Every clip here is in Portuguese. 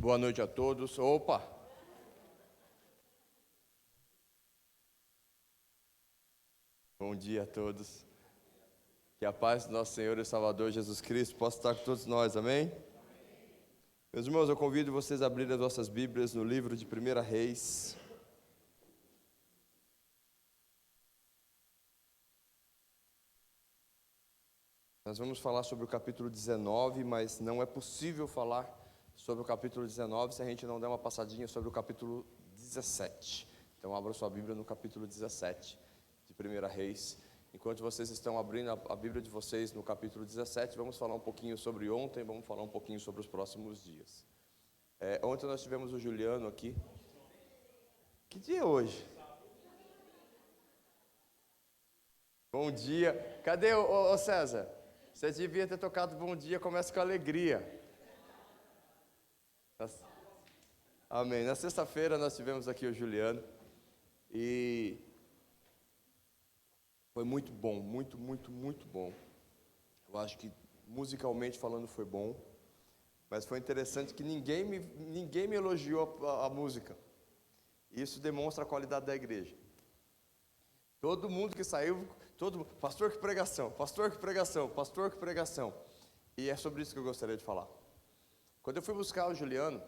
Boa noite a todos. Opa! Bom dia a todos. Que a paz do nosso Senhor e Salvador Jesus Cristo possa estar com todos nós, amém? Meus irmãos, eu convido vocês a abrirem as vossas Bíblias no livro de 1 Reis. Nós vamos falar sobre o capítulo 19, mas não é possível falar sobre o capítulo 19 se a gente não der uma passadinha sobre o capítulo 17. Então abra sua Bíblia no capítulo 17 de 1 Reis. Enquanto vocês estão abrindo a Bíblia de vocês no capítulo 17, vamos falar um pouquinho sobre ontem, vamos falar um pouquinho sobre os próximos dias. Ontem nós tivemos o Juliano aqui. Que dia é hoje? Bom dia. Cadê o César? Você devia ter tocado bom dia, começa com alegria. Amém. Na sexta-feira nós tivemos aqui o Juliano e foi muito bom, muito bom. Eu acho que musicalmente falando foi bom, mas foi interessante que ninguém me elogiou a música. Isso demonstra a qualidade da igreja. Todo mundo que saiu, pastor que pregação, pastor que pregação, pastor que pregação. E é sobre isso que eu gostaria de falar. Quando eu fui buscar o Juliano,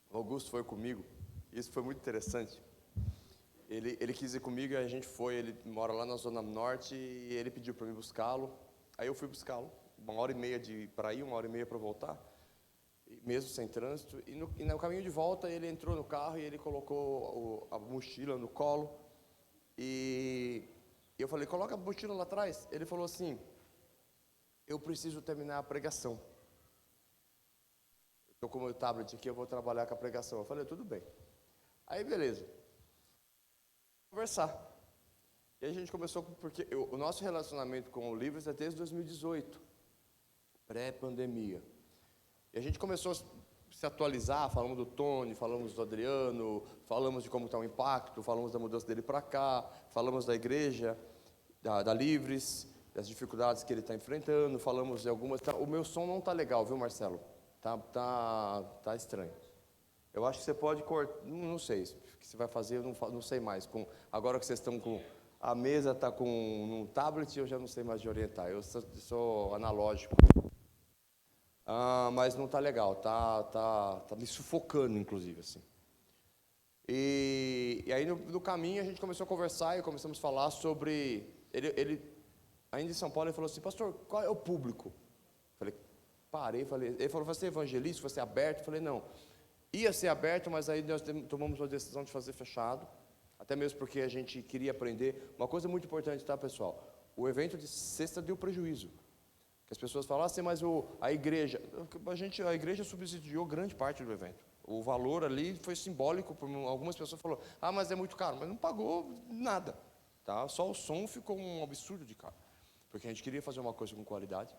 o Augusto foi comigo, isso foi muito interessante. Ele quis ir comigo e a gente foi, ele mora lá na Zona Norte e ele pediu para mim buscá-lo. Aí eu fui buscá-lo, 1h30 para ir, 1h30 para voltar, mesmo sem trânsito. E no caminho de volta ele entrou no carro e ele colocou a mochila no colo. E eu falei, coloca a mochila lá atrás. Ele falou assim, eu preciso terminar a pregação. Estou com o meu tablet aqui, eu vou trabalhar com a pregação. Eu falei, tudo bem. Aí, beleza. Conversar. E aí a gente começou, porque o nosso relacionamento com o Livros é desde 2018, pré-pandemia. E a gente começou a se atualizar, falamos do Tony, falamos do Adriano, falamos de como está o impacto, falamos da mudança dele para cá, falamos da igreja, da Livres, das dificuldades que ele está enfrentando, falamos de algumas... O meu som não está legal, viu, Marcelo? Tá estranho. Eu acho que você pode cortar, não sei, o que você vai fazer, eu não sei mais. Agora que vocês estão com, a mesa está com um tablet, eu já não sei mais de orientar, eu sou analógico. Mas não está legal, tá me sufocando, inclusive, assim. E aí no caminho a gente começou a conversar e começamos a falar sobre, ele ainda em São Paulo, ele falou assim, pastor, qual é o público? Falei, ele falou, vai ser evangelista, vai ser aberto? Eu falei, não, ia ser aberto, mas aí nós tomamos uma decisão de fazer fechado, até mesmo porque a gente queria aprender. Uma coisa muito importante, tá, pessoal? O evento de sexta deu prejuízo. Que as pessoas falam assim, mas a igreja subsidiou grande parte do evento. O valor ali foi simbólico, algumas pessoas falaram, mas é muito caro, mas não pagou nada, tá? Só o som ficou um absurdo de caro, porque a gente queria fazer uma coisa com qualidade,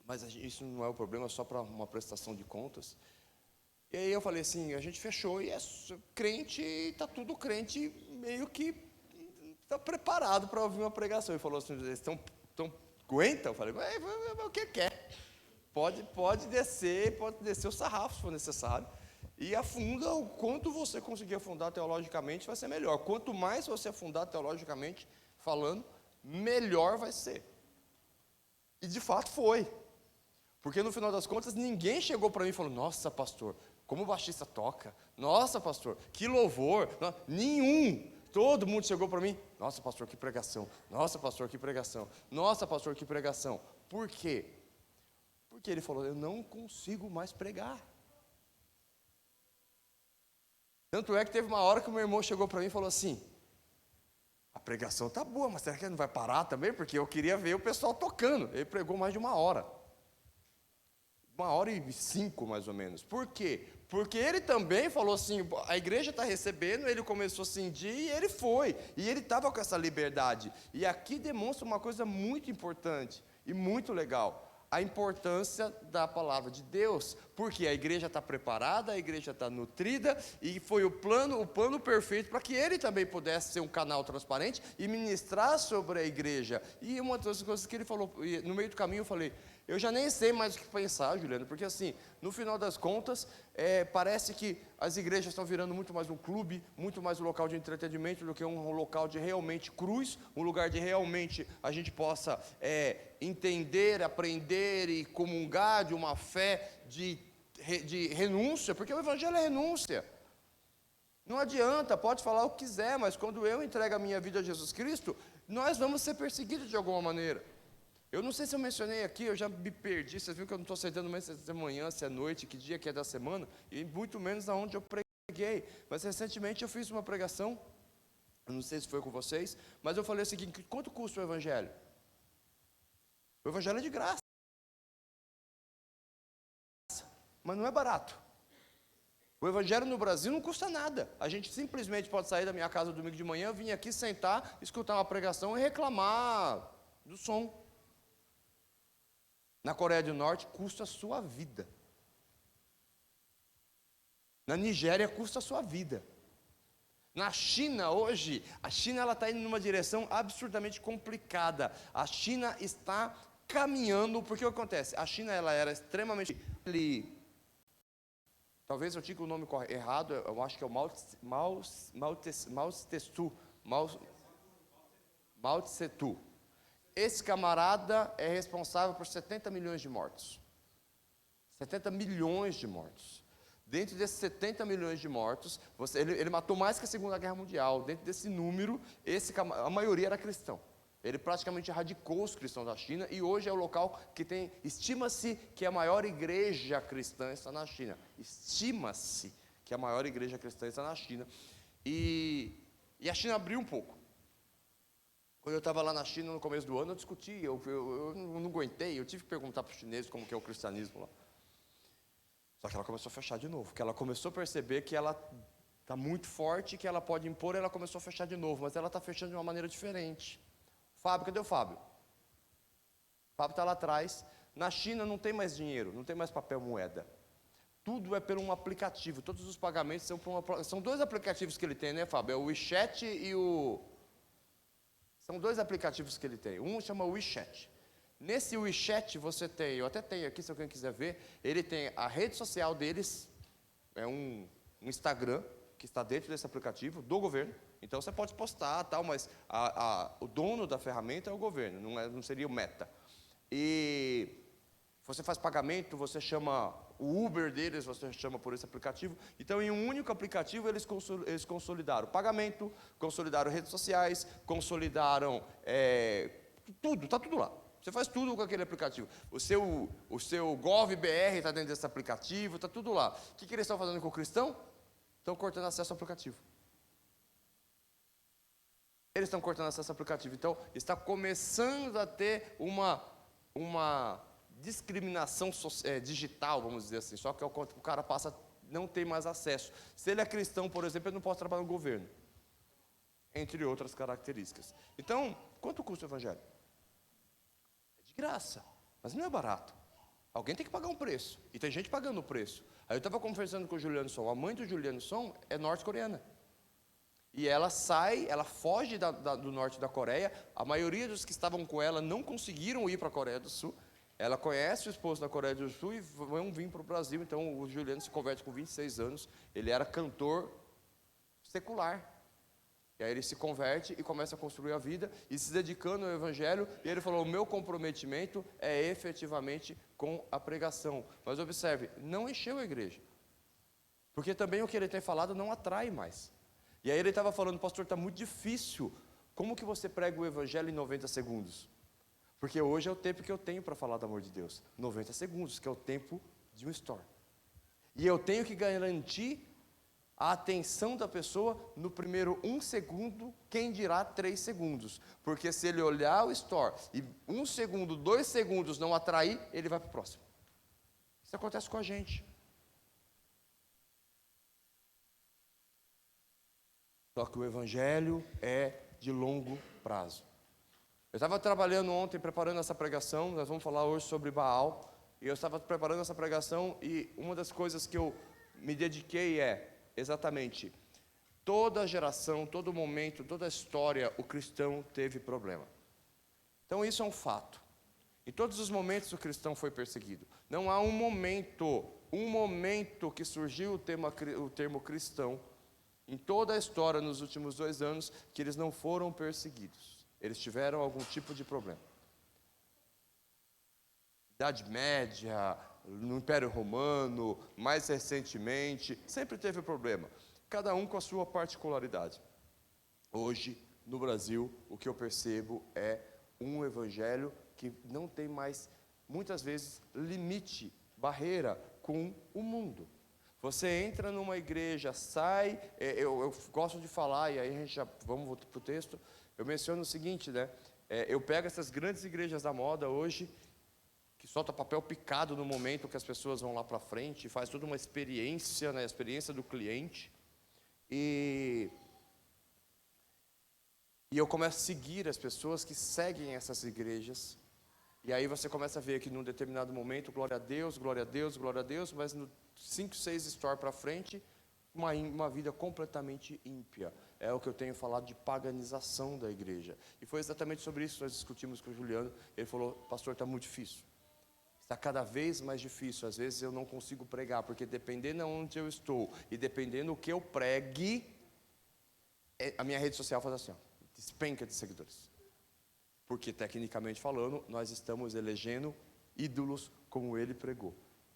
mas isso não é o problema, só para uma prestação de contas. E aí eu falei assim, a gente fechou e é crente, está tudo crente meio que está preparado para ouvir uma pregação. Ele falou assim, eles aguentam? Eu falei, o que quer? Pode descer o sarrafo se for necessário. E afunda, o quanto você conseguir afundar teologicamente vai ser melhor. Quanto mais você afundar teologicamente falando, melhor vai ser. E de fato foi. Porque no final das contas, ninguém chegou para mim e falou, nossa pastor, como o baixista toca. Nossa pastor, que louvor. Nenhum. Todo mundo chegou para mim, nossa pastor, que pregação, nossa pastor, que pregação, nossa pastor, que pregação. Por quê? Porque ele falou, eu não consigo mais pregar. Tanto é que teve uma hora que o meu irmão chegou para mim e falou assim, a pregação tá boa, mas será que ele não vai parar também? Porque eu queria ver o pessoal tocando. Ele pregou mais de 1 hora. 1h05 mais ou menos. Por quê? Porque ele também falou assim, a igreja está recebendo, ele começou a sentir e ele foi. E ele estava com essa liberdade. E aqui demonstra uma coisa muito importante e muito legal. A importância da palavra de Deus. Porque a igreja está preparada, a igreja está nutrida e foi o plano perfeito para que ele também pudesse ser um canal transparente e ministrar sobre a igreja. E uma das coisas que ele falou, no meio do caminho eu falei, Eu já nem sei mais o que pensar, Juliano, porque assim, no final das contas, parece que as igrejas estão virando muito mais um clube, muito mais um local de entretenimento do que um local de realmente cruz, um lugar de realmente a gente possa entender, aprender e comungar de uma fé de renúncia, porque o Evangelho é renúncia. Não adianta, pode falar o que quiser, mas quando eu entrego a minha vida a Jesus Cristo, nós vamos ser perseguidos de alguma maneira. Eu não sei se eu mencionei aqui, eu já me perdi, vocês viram que eu não estou acertando mais se é manhã, se é noite, que dia que é da semana, e muito menos aonde eu preguei. Mas recentemente eu fiz uma pregação, eu não sei se foi com vocês, mas eu falei o seguinte: quanto custa o Evangelho? O Evangelho é de graça, mas não é barato. O Evangelho no Brasil não custa nada. A gente simplesmente pode sair da minha casa domingo de manhã, vir aqui sentar, escutar uma pregação e reclamar do som. Na Coreia do Norte custa a sua vida. Na Nigéria custa a sua vida. Na China hoje, a China está indo numa direção absurdamente complicada. A China está caminhando, porque o que acontece? A China ela era extremamente... Talvez eu diga o nome errado, eu acho que é o Mao Tse Tung. Esse camarada é responsável por 70 milhões de mortos. 70 milhões de mortos. Dentro desses 70 milhões de mortos, ele matou mais que a Segunda Guerra Mundial. Dentro desse número, a maioria era cristão. Ele praticamente erradicou os cristãos da China e hoje é o local que tem, estima-se que a maior igreja cristã está na China. Estima-se que a maior igreja cristã está na China. E a China abriu um pouco. Quando eu estava lá na China no começo do ano, eu discuti, eu não aguentei, eu tive que perguntar para os chineses como que é o cristianismo lá. Só que ela começou a fechar de novo, porque ela começou a perceber que ela está muito forte, que ela pode impor, e ela começou a fechar de novo, mas ela está fechando de uma maneira diferente. Fábio, cadê o Fábio? O Fábio está lá atrás. Na China não tem mais dinheiro, não tem mais papel moeda. Tudo é por um aplicativo, todos os pagamentos são por são dois aplicativos que ele tem, né, Fábio? É o WeChat e o... São dois aplicativos que ele tem. Um chama WeChat. Nesse WeChat você tem, eu até tenho aqui se alguém quiser ver, ele tem a rede social deles, é um Instagram, que está dentro desse aplicativo, do governo. Então você pode postar, tal, mas o dono da ferramenta é o governo, não seria o Meta. E você faz pagamento, você chama o Uber deles, você chama por esse aplicativo. Então, em um único aplicativo, eles consolidaram pagamento, consolidaram redes sociais, consolidaram tudo, está tudo lá. Você faz tudo com aquele aplicativo. O seu GovBR está dentro desse aplicativo, está tudo lá. O que eles estão fazendo com o cristão? Estão cortando acesso ao aplicativo. Eles estão cortando acesso ao aplicativo. Então, está começando a ter uma discriminação digital, vamos dizer assim. Só que o cara passa a não ter mais acesso. Se ele é cristão, por exemplo, ele não pode trabalhar no governo. Entre outras características. Então, quanto custa o Evangelho? É de graça, mas não é barato. Alguém tem que pagar um preço. E tem gente pagando o preço. Aí eu estava conversando com o Juliano Son. A mãe do Juliano Son é norte-coreana. E ela foge do norte da Coreia. A maioria dos que estavam com ela não conseguiram ir para a Coreia do Sul. Ela conhece o esposo da Coreia do Sul e vão vir para o Brasil. Então o Juliano se converte com 26 anos. Ele era cantor secular. E aí ele se converte e começa a construir a vida e se dedicando ao Evangelho. E ele falou: o meu comprometimento é efetivamente com a pregação. Mas observe, não encheu a igreja. Porque também o que ele tem falado não atrai mais. E aí ele estava falando: pastor, está muito difícil. Como que você prega o Evangelho em 90 segundos? Porque hoje é o tempo que eu tenho para falar do amor de Deus. 90 segundos, que é o tempo de um story. E eu tenho que garantir a atenção da pessoa no primeiro 1 segundo, quem dirá 3 segundos. Porque se ele olhar o story e 1 segundo, 2 segundos não atrair, ele vai para o próximo. Isso acontece com a gente. Só que o Evangelho é de longo prazo. Eu estava trabalhando ontem, preparando essa pregação, nós vamos falar hoje sobre Baal, e eu estava preparando essa pregação, e uma das coisas que eu me dediquei exatamente, toda geração, todo momento, toda história, o cristão teve problema. Então isso é um fato. Em todos os momentos o cristão foi perseguido. Não há um momento que surgiu o termo cristão, em toda a história nos últimos 2 anos, que eles não foram perseguidos. Eles tiveram algum tipo de problema. Idade Média, no Império Romano, mais recentemente, sempre teve problema. Cada um com a sua particularidade. Hoje, no Brasil, o que eu percebo é um evangelho que não tem mais, muitas vezes, limite, barreira com o mundo. Você entra numa igreja, sai, eu gosto de falar, e aí a gente já, vamos voltar para o texto, eu menciono o seguinte, né? Eu pego essas grandes igrejas da moda hoje, que solta papel picado no momento que as pessoas vão lá para frente, faz toda uma experiência, né? A experiência do cliente, e eu começo a seguir as pessoas que seguem essas igrejas. E aí você começa a ver que num determinado momento, glória a Deus, glória a Deus, glória a Deus, mas no 5, 6 store para frente, uma vida completamente ímpia. É o que eu tenho falado de paganização da igreja. E foi exatamente sobre isso que nós discutimos com o Juliano. Ele falou, pastor, está muito difícil. Está cada vez mais difícil. Às vezes eu não consigo pregar, porque dependendo de onde eu estou e dependendo do que eu pregue, a minha rede social faz assim, ó, despenca de seguidores. Porque, tecnicamente falando, nós estamos elegendo ídolos como ele pregou.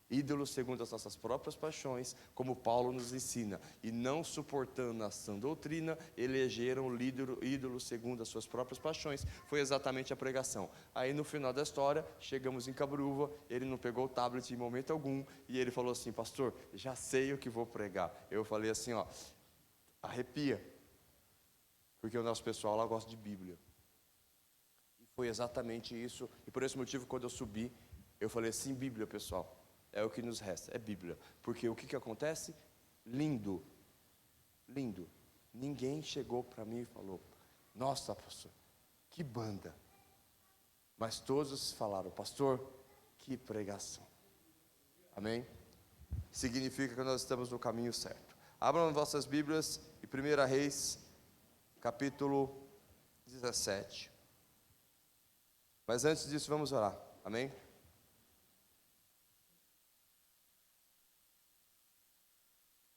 Ídolos segundo as nossas próprias paixões, como Paulo nos ensina. E não suportando a sã doutrina, elegeram ídolos segundo as suas próprias paixões. Foi exatamente a pregação. Aí, no final da história, chegamos em Cabruva, ele não pegou o tablet em momento algum, e ele falou assim, pastor, já sei o que vou pregar. Eu falei assim, ó, arrepia. Porque o nosso pessoal lá gosta de Bíblia. Foi exatamente isso, e por esse motivo, quando eu subi, eu falei assim, Bíblia, pessoal, é o que nos resta, é Bíblia. Porque o que acontece? Lindo, ninguém chegou para mim e falou, nossa, pastor, que banda. Mas todos falaram, pastor, que pregação. Amém? Significa que nós estamos no caminho certo. Abram vossas Bíblias em 1 Reis, capítulo 17. Mas antes disso, vamos orar. Amém?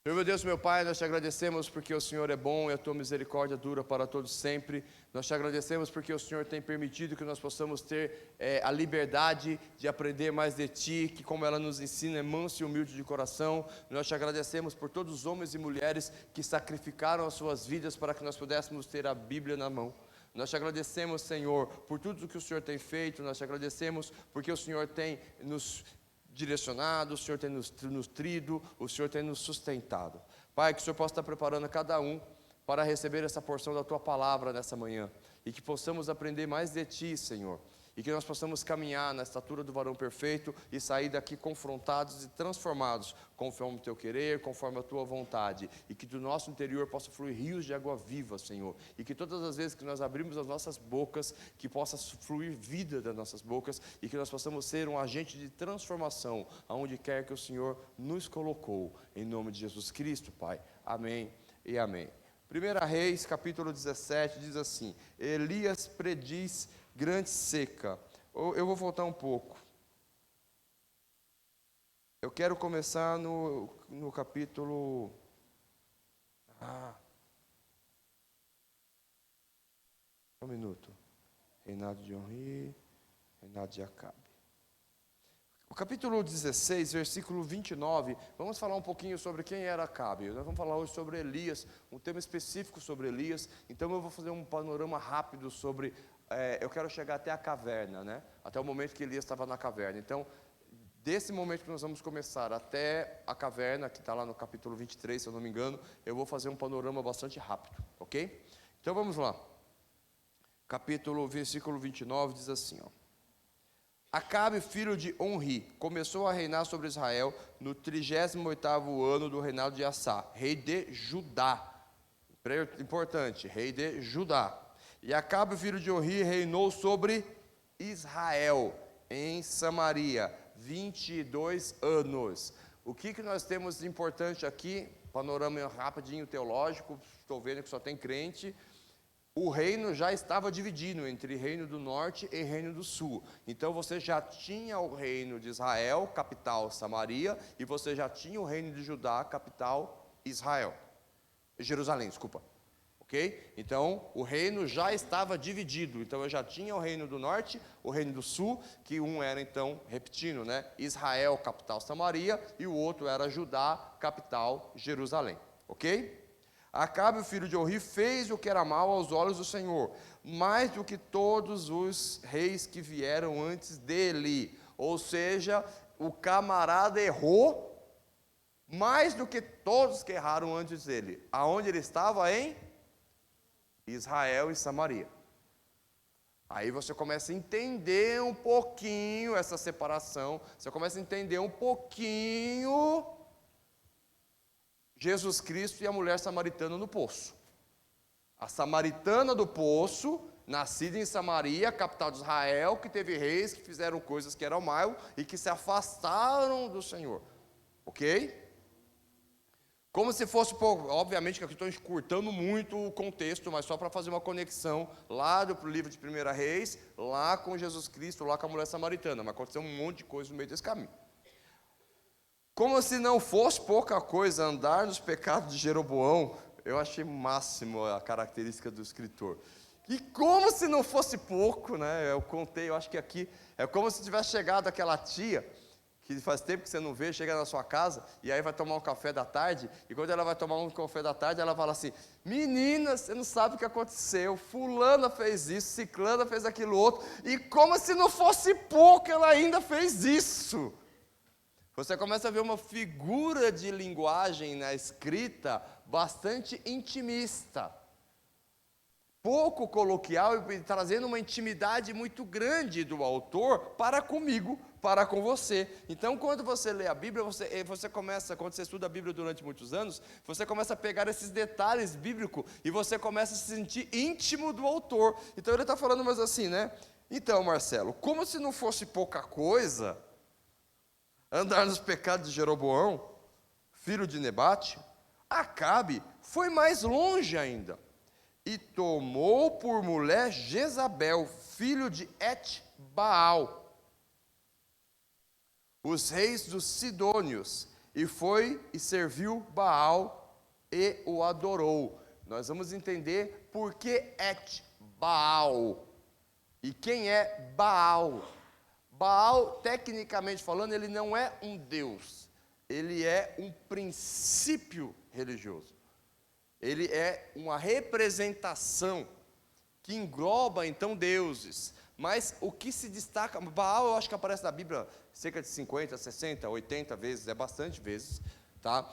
Senhor, meu Deus, meu Pai, nós te agradecemos porque o Senhor é bom e a tua misericórdia dura para todos sempre. Nós te agradecemos porque o Senhor tem permitido que nós possamos ter a liberdade de aprender mais de ti, que como ela nos ensina, é manso e humilde de coração. Nós te agradecemos por todos os homens e mulheres que sacrificaram as suas vidas para que nós pudéssemos ter a Bíblia na mão. Nós te agradecemos, Senhor, por tudo que o Senhor tem feito. Nós te agradecemos porque o Senhor tem nos direcionado, o Senhor tem nos nutrido, o Senhor tem nos sustentado. Pai, que o Senhor possa estar preparando cada um para receber essa porção da Tua palavra nessa manhã. E que possamos aprender mais de Ti, Senhor. E que nós possamos caminhar na estatura do varão perfeito e sair daqui confrontados e transformados, conforme o Teu querer, conforme a Tua vontade. E que do nosso interior possa fluir rios de água viva, Senhor. E que todas as vezes que nós abrimos as nossas bocas, que possa fluir vida das nossas bocas. E que nós possamos ser um agente de transformação, aonde quer que o Senhor nos colocou. Em nome de Jesus Cristo, Pai. Amém e amém. 1 Reis, capítulo 17, diz assim, Elias prediz grande seca. Eu vou voltar um pouco. Eu quero começar no capítulo... Um minuto. Reinado de Onri, reinado de Acabe. O capítulo 16, versículo 29, vamos falar um pouquinho sobre quem era Acabe. Nós vamos falar hoje sobre Elias, um tema específico sobre Elias. Então eu vou fazer um panorama rápido sobre... eu quero chegar até a caverna, né? Até o momento que Elias estava na caverna. Então, desse momento que nós vamos começar até a caverna, que está lá no capítulo 23, se eu não me engano, eu vou fazer um panorama bastante rápido, ok? Então vamos lá. Versículo 29 diz assim, ó. Acabe, filho de Onri, começou a reinar sobre Israel no 38º ano do reinado de Assá, rei de Judá. Importante, rei de Judá. E Acabe, filho de Onri, reinou sobre Israel, em Samaria, 22 anos. O que nós temos de importante aqui? Panorama rapidinho teológico, estou vendo que só tem crente. o reino já estava dividido entre reino do norte e reino do sul. Então você já tinha o reino de Israel, capital Samaria, e você já tinha o reino de Judá, capital Jerusalém, desculpa. Ok? Então o reino já estava dividido. Então eu já tinha o reino do norte, o reino do sul, que um era então, repetindo, né? Israel, capital Samaria, e o outro era Judá, capital Jerusalém. Ok? Acabe, o filho de Orri, fez o que era mal aos olhos do Senhor, mais do que todos os reis que vieram antes dele. Ou seja, o camarada errou mais do que todos que erraram antes dele. Aonde ele estava? Em Israel e Samaria. Aí você começa a entender um pouquinho essa separação, você começa a entender um pouquinho Jesus Cristo e a mulher samaritana no poço. A samaritana do poço, nascida em Samaria, capital de Israel, que teve reis que fizeram coisas que eram mal e que se afastaram do Senhor. Ok? Como se fosse, obviamente que aqui estou encurtando muito o contexto, mas só para fazer uma conexão lá do livro de 1 Reis, lá com Jesus Cristo, lá com a mulher samaritana. Mas aconteceu um monte de coisa no meio desse caminho. Como se não fosse pouca coisa andar nos pecados de Jeroboão, eu achei máximo a característica do escritor. E como se não fosse pouco, né? Eu contei, eu acho que aqui, é como se tivesse chegado aquela tia, que faz tempo que você não vê, chega na sua casa, e aí vai tomar um café da tarde, e quando ela vai tomar um café da tarde, ela fala assim, menina, você não sabe o que aconteceu, fulana fez isso, ciclana fez aquilo outro, e como se não fosse pouco, ela ainda fez isso. Você começa a ver uma figura de linguagem na escrita bastante intimista, pouco coloquial e trazendo uma intimidade muito grande do autor para comigo, para com você. Então, quando você lê a Bíblia, você começa, quando você estuda a Bíblia durante muitos anos, você começa a pegar esses detalhes bíblicos e você começa a se sentir íntimo do autor. Então, ele está falando mais assim, né? Então, Marcelo, como se não fosse pouca coisa andar nos pecados de Jeroboão, filho de Nebate, Acabe foi mais longe ainda, e tomou por mulher Jezabel, filho de Et-Baal, os reis dos Sidônios, e foi e serviu Baal e o adorou. Nós vamos entender por que Et-Baal, e quem é Baal. Baal, tecnicamente falando, ele não é um deus, ele é um princípio religioso. Ele é uma representação que engloba, então, deuses. Mas o que se destaca, Baal eu acho que aparece na Bíblia cerca de 50, 60, 80 vezes, é bastante vezes. Tá?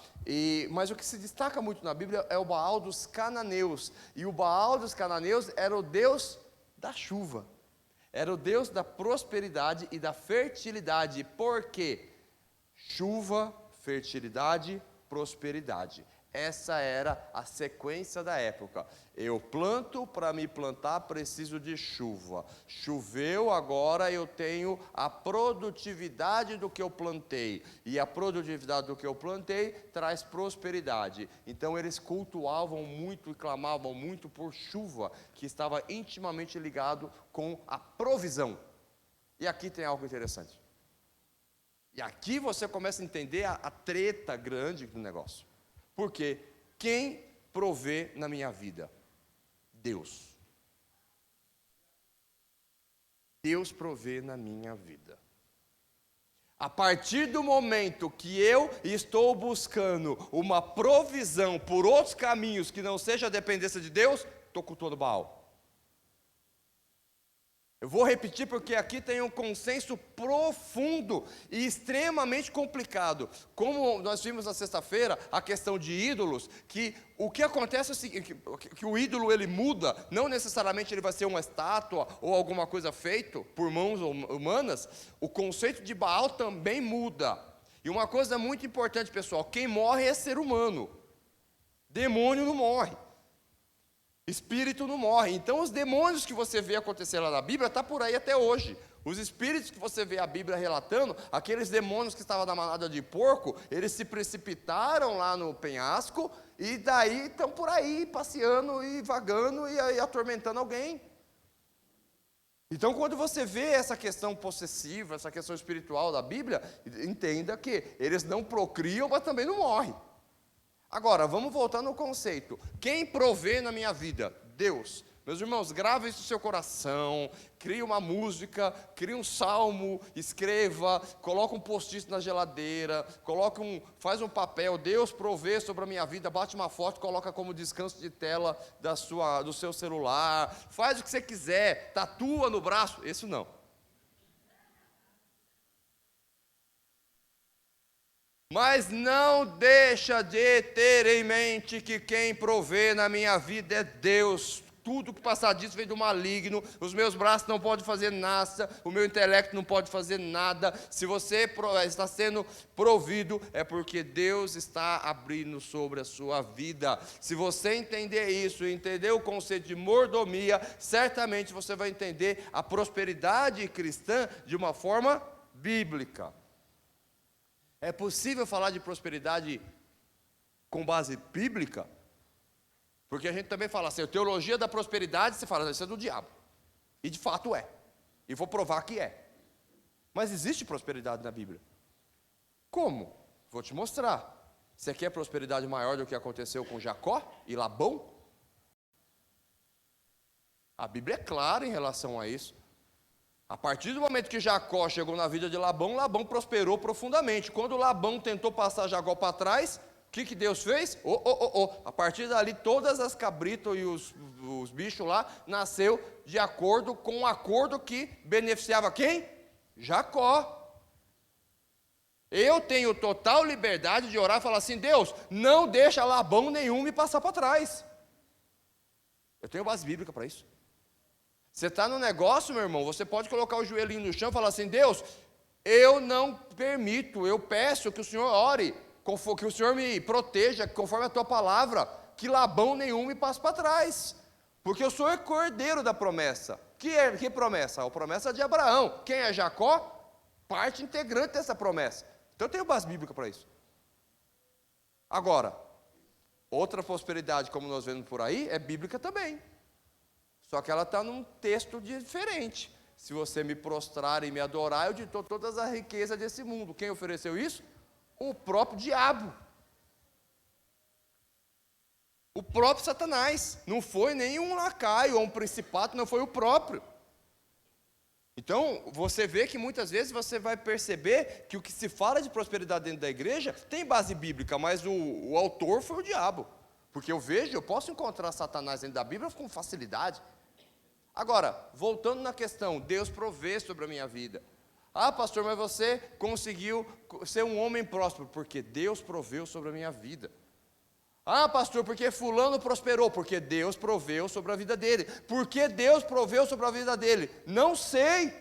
Mas o que se destaca muito na Bíblia é o Baal dos cananeus. E o Baal dos cananeus era o deus da chuva. Era o Deus da prosperidade e da fertilidade. Por quê? Chuva, fertilidade, prosperidade. Essa era a sequência da época. Eu planto, para me plantar preciso de chuva. Choveu, agora eu tenho a produtividade do que eu plantei. E a produtividade do que eu plantei traz prosperidade. Então eles cultuavam muito e clamavam muito por chuva, que estava intimamente ligado com a provisão. E aqui tem algo interessante. E aqui você começa a entender a treta grande do negócio. Porque quem provê na minha vida? Deus. Deus provê na minha vida. A partir do momento que eu estou buscando uma provisão por outros caminhos que não seja a dependência de Deus, estou cultuando Baal. Eu vou repetir porque aqui tem um consenso profundo e extremamente complicado. Como nós vimos na sexta-feira, a questão de ídolos, que o que acontece é o seguinte, que o ídolo ele muda, não necessariamente ele vai ser uma estátua ou alguma coisa feita por mãos humanas, o conceito de Baal também muda. E uma coisa muito importante, pessoal, quem morre é ser humano, demônio não morre. Espírito não morre. Então os demônios que você vê acontecer lá na Bíblia, está por aí até hoje. Os espíritos que você vê a Bíblia relatando, aqueles demônios que estavam na manada de porco, eles se precipitaram lá no penhasco, e daí estão por aí, passeando e vagando, e aí atormentando alguém. Então, quando você vê essa questão possessiva, essa questão espiritual da Bíblia, entenda que eles não procriam, mas também não morrem. Agora, vamos voltar no conceito. Quem provê na minha vida? Deus. Meus irmãos, grave isso no seu coração, crie uma música, crie um salmo, escreva, coloque um post-it na geladeira, faz um papel, Deus provê sobre a minha vida, bate uma foto, coloca como descanso de tela do seu celular, faz o que você quiser, tatua no braço, isso não. Mas não deixa de ter em mente que quem provê na minha vida é Deus. Tudo que passar disso vem do maligno, os meus braços não podem fazer nada, o meu intelecto não pode fazer nada. Se você está sendo provido, é porque Deus está abrindo sobre a sua vida. Se você entender isso, entender o conceito de mordomia, certamente você vai entender a prosperidade cristã de uma forma bíblica. É possível falar de prosperidade com base bíblica? Porque a gente também fala assim, a teologia da prosperidade, você fala, isso é do diabo. E de fato é. E vou provar que é. Mas existe prosperidade na Bíblia. Como? Vou te mostrar. Você quer prosperidade maior do que aconteceu com Jacó e Labão? A Bíblia é clara em relação a isso. A partir do momento que Jacó chegou na vida de Labão, Labão prosperou profundamente. Quando Labão tentou passar Jacó para trás, o que Deus fez? A partir dali, todas as cabritas e os bichos lá, nasceu de acordo com um acordo que beneficiava quem? Jacó. Eu tenho total liberdade de orar e falar assim, Deus, não deixa Labão nenhum me passar para trás. Eu tenho base bíblica para isso. Você está no negócio, meu irmão, você pode colocar o joelhinho no chão e falar assim, Deus, eu não permito, eu peço que o Senhor ore, que o Senhor me proteja, conforme a tua palavra, que Labão nenhum me passe para trás, porque eu sou o cordeiro da promessa. Que promessa? A promessa de Abraão. Quem é Jacó? Parte integrante dessa promessa. Então eu tenho base bíblica para isso. Agora, outra prosperidade, como nós vemos por aí, é bíblica também. Só que ela está num texto diferente. Se você me prostrar e me adorar, eu te dou todas as riquezas desse mundo. Quem ofereceu isso? O próprio diabo. O próprio Satanás. Não foi nenhum lacaio ou um principado, não foi o próprio. Então, você vê que muitas vezes você vai perceber que o que se fala de prosperidade dentro da igreja tem base bíblica, mas o autor foi o diabo. Porque eu posso encontrar Satanás dentro da Bíblia com facilidade. Agora, voltando na questão, Deus provê sobre a minha vida. Ah, pastor, mas você conseguiu ser um homem próspero, porque Deus proveu sobre a minha vida. Ah, pastor, porque fulano prosperou, porque Deus proveu sobre a vida dele. Por que Deus proveu sobre a vida dele? Não sei.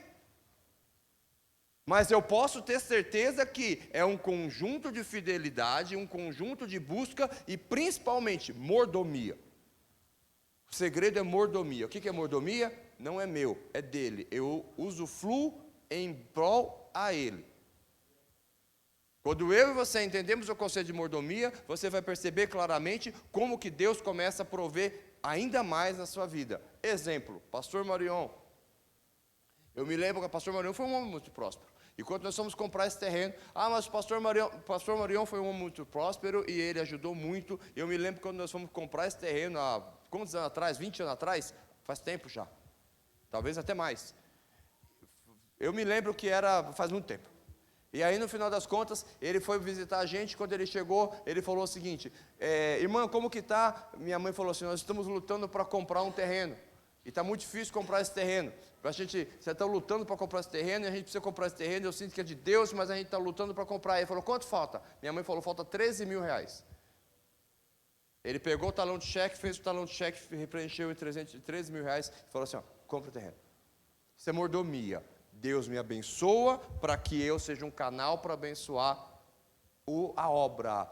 Mas eu posso ter certeza que é um conjunto de fidelidade, um conjunto de busca e principalmente mordomia. O segredo é mordomia. O que é mordomia? Não é meu, é dele. Eu usufruo em prol a ele. Quando eu e você entendemos o conceito de mordomia, você vai perceber claramente como que Deus começa a prover ainda mais na sua vida. Exemplo, pastor Marion. Eu me lembro que o pastor Marion foi um homem muito próspero. E quando nós fomos comprar esse terreno, mas o pastor Marion foi um homem muito próspero e ele ajudou muito. Eu me lembro quando nós fomos comprar esse terreno há quantos anos atrás? 20 anos atrás? Faz tempo já. Talvez até mais. Eu me lembro que faz muito tempo. E aí, no final das contas, ele foi visitar a gente. Quando ele chegou, ele falou o seguinte: irmã, como que está? Minha mãe falou assim: nós estamos lutando para comprar um terreno. E está muito difícil comprar esse terreno. Você está lutando para comprar esse terreno, e a gente precisa comprar esse terreno. Eu sinto que é de Deus, mas a gente está lutando para comprar. Ele falou: quanto falta? Minha mãe falou: falta 13 mil reais. Ele pegou o talão de cheque, fez o talão de cheque, preencheu em 13 mil reais e falou assim: compra o terreno. Isso é mordomia. Deus me abençoa para que eu seja um canal para abençoar a obra.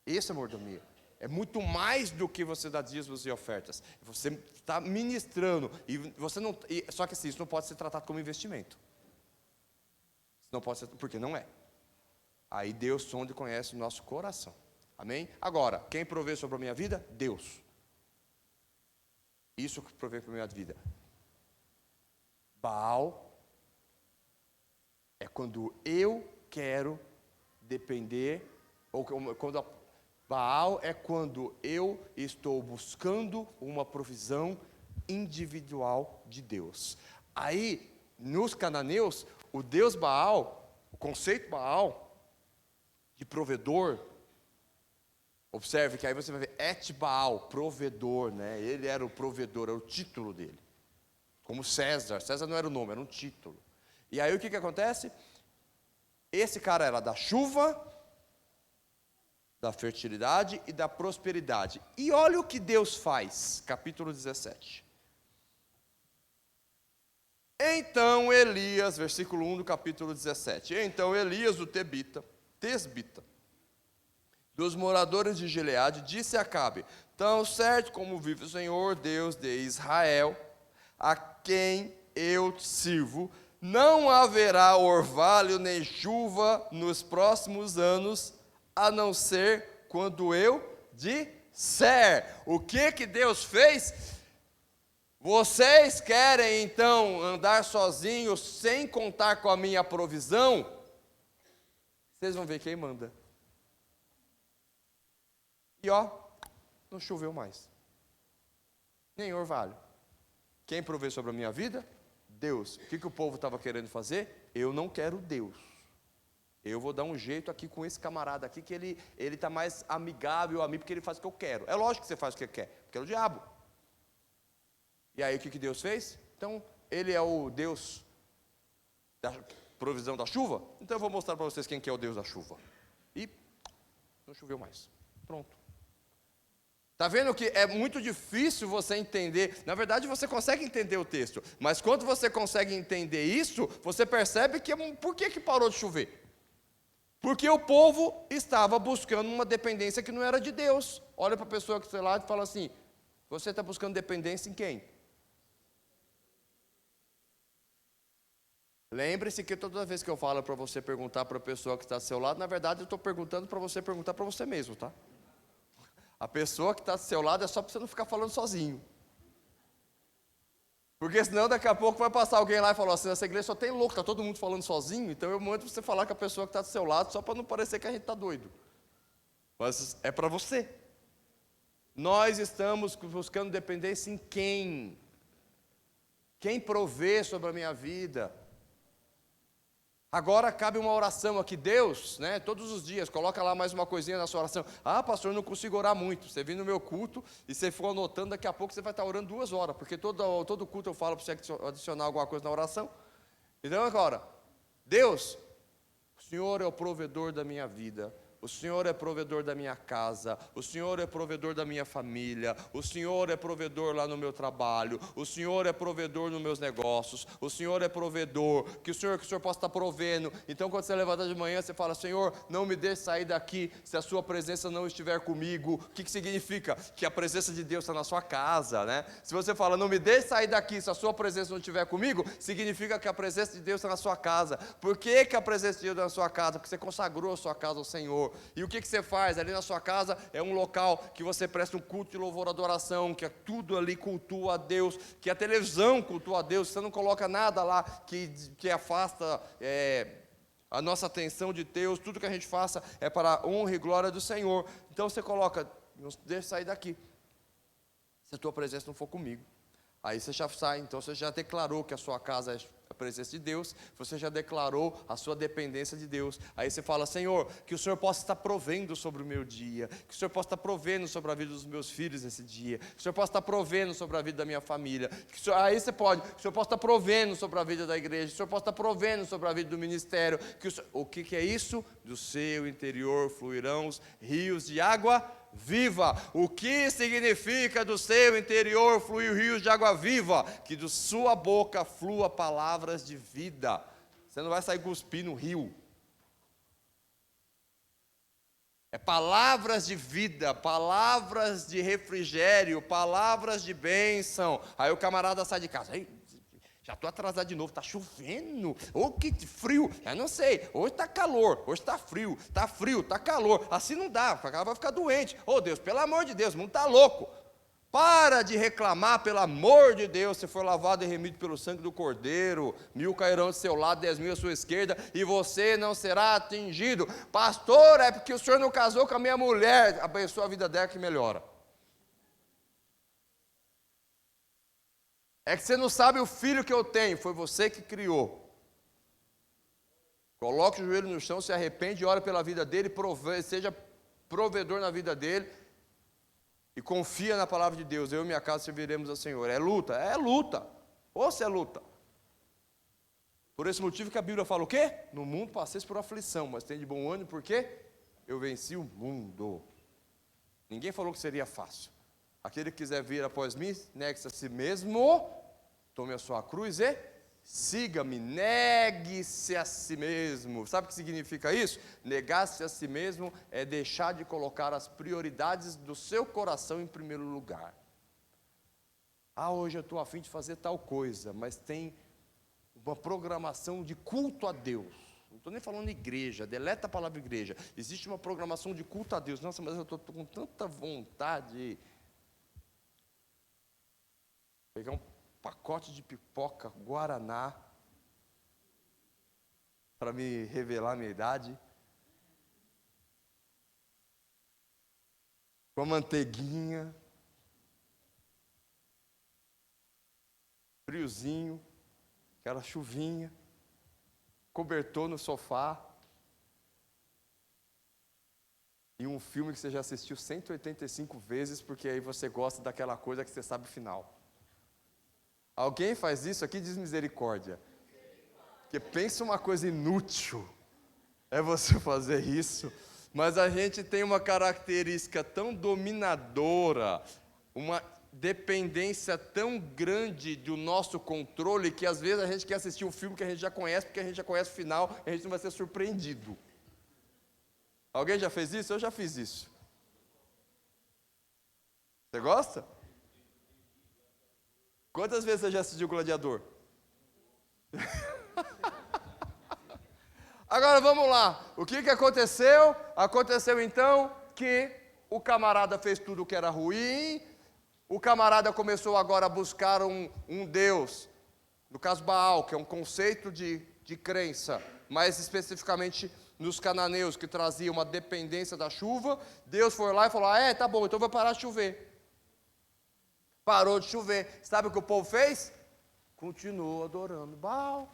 Isso é mordomia. É muito mais do que você dar dízimos e ofertas. Você está ministrando. Só que assim, isso não pode ser tratado como investimento. Isso não pode ser, porque não é. Aí Deus sonda e conhece o nosso coração. Amém? Agora, quem provê sobre a minha vida? Deus. Isso que provê para a minha vida. Baal é quando eu quero depender, ou quando Baal é quando eu estou buscando uma provisão individual de Deus. Aí, nos cananeus, o Deus Baal, o conceito Baal de provedor, observe que aí você vai ver Et Baal, provedor, né? Ele era o provedor, era o título dele. Como César não era o nome, era um título. E aí o que acontece? Esse cara era da chuva, da fertilidade e da prosperidade. E olha o que Deus faz, capítulo 17. Então Elias, versículo 1 do capítulo 17. Então Elias, o tesbita, dos moradores de Gileade, disse a Acabe: tão certo como vive o Senhor, Deus de Israel, a quem eu sirvo, não haverá orvalho nem chuva nos próximos anos, a não ser quando eu disser. O que Deus fez? Vocês querem então andar sozinhos sem contar com a minha provisão? Vocês vão ver quem manda. E não choveu mais. Nem orvalho. Quem provê sobre a minha vida? Deus. O que o povo estava querendo fazer? Eu não quero Deus. Eu vou dar um jeito aqui com esse camarada aqui, que ele está mais amigável a mim, porque ele faz o que eu quero. É lógico que você faz o que quer, porque é o diabo. E aí o que Deus fez? Então, ele é o Deus da provisão da chuva? Então eu vou mostrar para vocês quem que é o Deus da chuva. E não choveu mais. Pronto. Está vendo que é muito difícil você entender? Na verdade, você consegue entender o texto, mas quando você consegue entender isso, você percebe que por que parou de chover? Porque o povo estava buscando uma dependência que não era de Deus. Olha para a pessoa que está lá e fala assim: você está buscando dependência em quem? Lembre-se que toda vez que eu falo para você perguntar para a pessoa que está ao seu lado, na verdade eu estou perguntando para você perguntar para você mesmo, tá? A pessoa que está do seu lado é só para você não ficar falando sozinho. Porque senão daqui a pouco vai passar alguém lá e falar assim: essa igreja só tem louco, está todo mundo falando sozinho, então eu mando você falar com a pessoa que está do seu lado, só para não parecer que a gente está doido. Mas é para você. Nós estamos buscando dependência em quem? Quem provê sobre a minha vida? Agora cabe uma oração aqui, Deus, né, todos os dias, coloca lá mais uma coisinha na sua oração. Ah, pastor, eu não consigo orar muito. Você vem no meu culto e você for anotando, daqui a pouco você vai estar orando 2 horas, porque todo culto eu falo para você adicionar alguma coisa na oração. Então agora, Deus, o Senhor é o provedor da minha vida. O Senhor é provedor da minha casa, o Senhor é provedor da minha família, o Senhor é provedor lá no meu trabalho, o Senhor é provedor nos meus negócios, o Senhor é provedor, que o Senhor possa estar provendo. Então quando você levanta de manhã, você fala: Senhor, não me deixe sair daqui se a sua presença não estiver comigo. O que significa? Que a presença de Deus está na sua casa, né? Se você fala: não me deixe sair daqui se a sua presença não estiver comigo, significa que a presença de Deus está na sua casa. Por que a presença de Deus está na sua casa? Porque você consagrou a sua casa ao Senhor. E o que você faz? Ali na sua casa é um local que você presta um culto de louvor e adoração, que é tudo ali cultua a Deus, que a televisão cultua a Deus. Você não coloca nada lá que afasta a nossa atenção de Deus. Tudo que a gente faça é para a honra e glória do Senhor. Então você coloca: não deixa sair daqui se a tua presença não for comigo. Aí você já sai, então você já declarou que a sua casa é a presença de Deus, você já declarou a sua dependência de Deus. Aí você fala: Senhor, que o Senhor possa estar provendo sobre o meu dia, que o Senhor possa estar provendo sobre a vida dos meus filhos nesse dia, que o Senhor possa estar provendo sobre a vida da minha família, aí você pode, que o Senhor possa estar provendo sobre a vida da igreja, que o Senhor possa estar provendo sobre a vida do ministério, o que é isso? Do seu interior fluirão os rios de água viva. O que significa do seu interior fluir rios de água viva? Que de sua boca flua palavras de vida. Você não vai sair cuspindo no rio. É palavras de vida, palavras de refrigério, palavras de bênção. Aí o camarada sai de casa, já estou atrasado de novo, está chovendo, ou que frio, eu não sei, hoje está calor, hoje está frio, está calor, assim não dá, ela vai ficar doente. Oh Deus, pelo amor de Deus, o mundo está louco. Para de reclamar, pelo amor de Deus, se for lavado e remido pelo sangue do Cordeiro, 1000 cairão do seu lado, 10.000 à sua esquerda, e você não será atingido. Pastor, é porque o senhor não casou com a minha mulher, abençoa a vida dela que melhora. É que você não sabe o filho que eu tenho, foi você que criou. Coloque o joelho no chão, se arrepende, ora pela vida dele, seja provedor na vida dele, e confia na palavra de Deus. Eu e minha casa serviremos ao Senhor. É luta? É luta. Ou se é luta. Por esse motivo que a Bíblia fala o quê? No mundo passeis por aflição, mas tem de bom ânimo, porque eu venci o mundo. Ninguém falou que seria fácil. Aquele que quiser vir após mim, negue-se a si mesmo, tome a sua cruz e siga-me. Negue-se a si mesmo. Sabe o que significa isso? Negar-se a si mesmo é deixar de colocar as prioridades do seu coração em primeiro lugar. Hoje eu estou a fim de fazer tal coisa, mas tem uma programação de culto a Deus. Não estou nem falando igreja, deleta a palavra igreja. Existe uma programação de culto a Deus. Nossa, mas eu estou com tanta vontade de pegar um pacote de pipoca Guaraná para me revelar a minha idade, com a manteiguinha, friozinho, aquela chuvinha, cobertor no sofá, e um filme que você já assistiu 185 vezes, porque aí você gosta daquela coisa que você sabe o final. Alguém faz isso aqui? Diz misericórdia. Porque pensa uma coisa inútil, é você fazer isso, mas a gente tem uma característica tão dominadora, uma dependência tão grande do nosso controle, que às vezes a gente quer assistir um filme que a gente já conhece, porque a gente já conhece o final, e a gente não vai ser surpreendido. Alguém já fez isso? Eu já fiz isso. Você gosta? Quantas vezes você já assistiu Gladiador? Agora vamos lá. O que aconteceu? Aconteceu então que o camarada fez tudo o que era ruim. O camarada começou agora a buscar um Deus. No caso Baal, que é um conceito de crença. Mais especificamente nos cananeus, que trazia uma dependência da chuva. Deus foi lá e falou, tá bom, então vai parar de chover. Parou de chover. Sabe o que o povo fez? Continuou adorando Baal.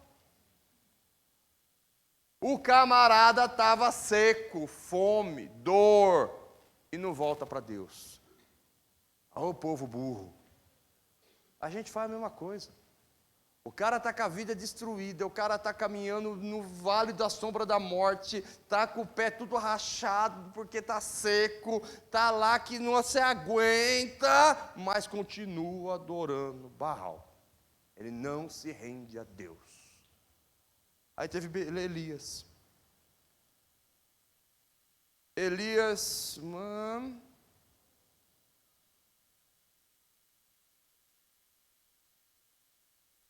O camarada estava seco, fome, dor, e não volta para Deus. O povo burro. A gente faz a mesma coisa. O cara está com a vida destruída, o cara está caminhando no vale da sombra da morte, está com o pé tudo rachado, porque está seco, está lá que não se aguenta, mas continua adorando Baal. Ele não se rende a Deus. Aí teve Elias.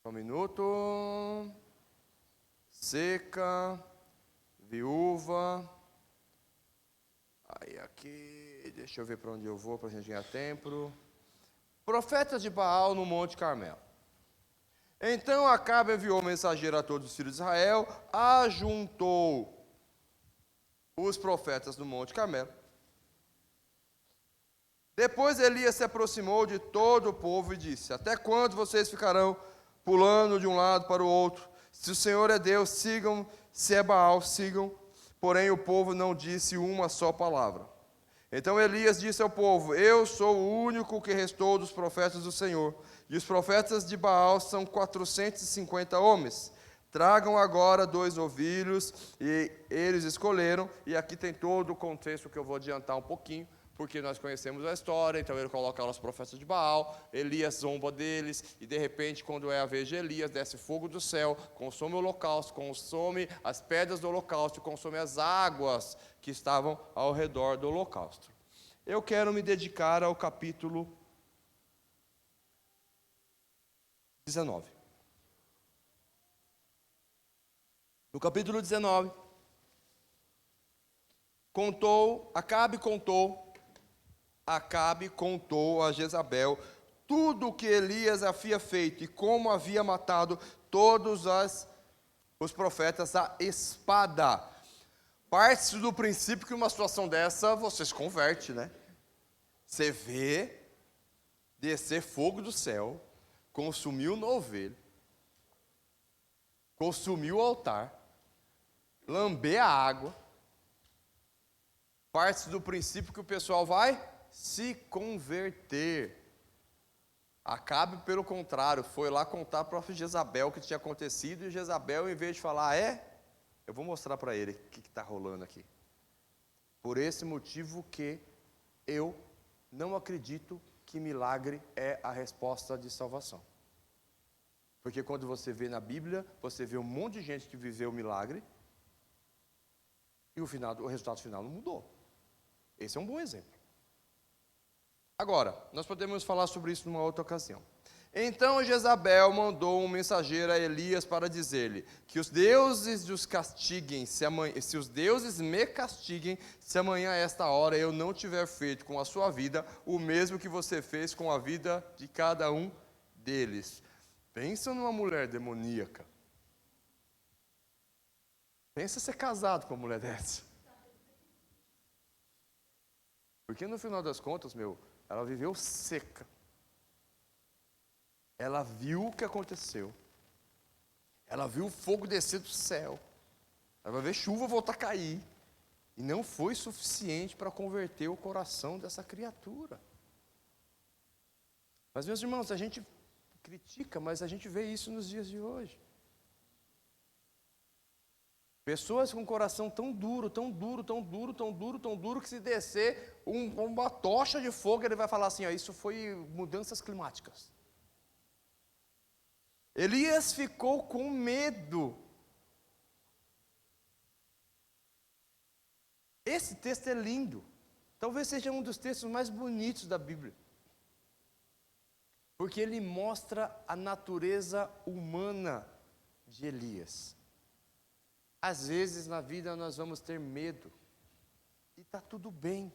Um minuto. Seca, viúva. Aí aqui, deixa eu ver para onde eu vou para a gente ganhar tempo. Profetas de Baal no Monte Carmelo. Então Acabe enviou mensageiro a todos os filhos de Israel, ajuntou os profetas do Monte Carmelo. Depois Elias se aproximou de todo o povo e disse: até quando vocês ficarão pulando de um lado para o outro? Se o Senhor é Deus, sigam, se é Baal, sigam. Porém o povo não disse uma só palavra. Então Elias disse ao povo: eu sou o único que restou dos profetas do Senhor, e os profetas de Baal são 450 homens. Tragam agora 2 novilhos, e eles escolheram, e aqui tem todo o contexto que eu vou adiantar um pouquinho, porque nós conhecemos a história. Então ele coloca lá os profetas de Baal, Elias zomba deles, e de repente, quando é a vez de Elias, desce fogo do céu, consome o holocausto, consome as pedras do holocausto, consome as águas que estavam ao redor do holocausto. Eu quero me dedicar ao capítulo 19. No capítulo 19, Acabe contou a Jezabel tudo o que Elias havia feito e como havia matado todos os profetas à espada. Parte do princípio que uma situação dessa você se converte, né? Você vê descer fogo do céu, consumiu o novelho, consumiu o altar, lamber a água. Parte do princípio que o pessoal vai se converter. Acabe, pelo contrário, foi lá contar para a Jezabel o que tinha acontecido, e Jezabel, em vez de falar, eu vou mostrar para ele o que está rolando aqui. Por esse motivo que eu não acredito que milagre é a resposta de salvação. Porque quando você vê na Bíblia, você vê um monte de gente que viveu o milagre, e o resultado final não mudou. Esse é um bom exemplo. Agora, nós podemos falar sobre isso numa outra ocasião. Então Jezabel mandou um mensageiro a Elias para dizer-lhe que os deuses os castiguem, se os deuses me castiguem, se amanhã a esta hora eu não tiver feito com a sua vida o mesmo que você fez com a vida de cada um deles. Pensa numa mulher demoníaca. Pensa ser casado com uma mulher dessa. Porque no final das contas, ela viveu seca. Ela viu o que aconteceu. Ela viu o fogo descer do céu. Ela vai ver chuva voltar a cair. E não foi suficiente para converter o coração dessa criatura. Mas, meus irmãos, a gente critica, mas a gente vê isso nos dias de hoje. Pessoas com coração tão duro, que se descer uma tocha de fogo, ele vai falar assim, isso foi mudanças climáticas. Elias ficou com medo. Esse texto é lindo. Talvez seja um dos textos mais bonitos da Bíblia. Porque ele mostra a natureza humana de Elias. Às vezes na vida nós vamos ter medo. E está tudo bem.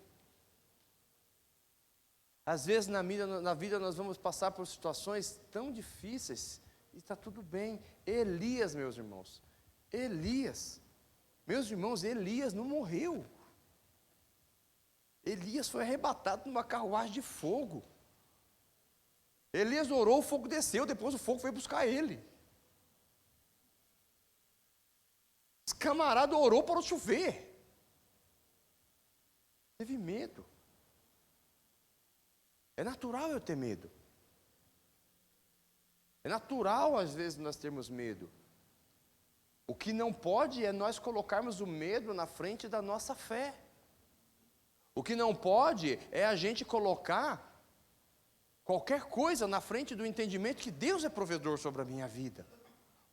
Às vezes na vida nós vamos passar por situações tão difíceis. E está tudo bem. Elias, meus irmãos. Elias não morreu. Elias foi arrebatado numa carruagem de fogo. Elias orou, o fogo desceu, depois o fogo foi buscar ele. Esse camarada orou para chover. Teve medo. É natural eu ter medo. É natural, às vezes, nós termos medo. O que não pode é nós colocarmos o medo na frente da nossa fé. O que não pode é a gente colocar qualquer coisa na frente do entendimento que Deus é provedor sobre a minha vida.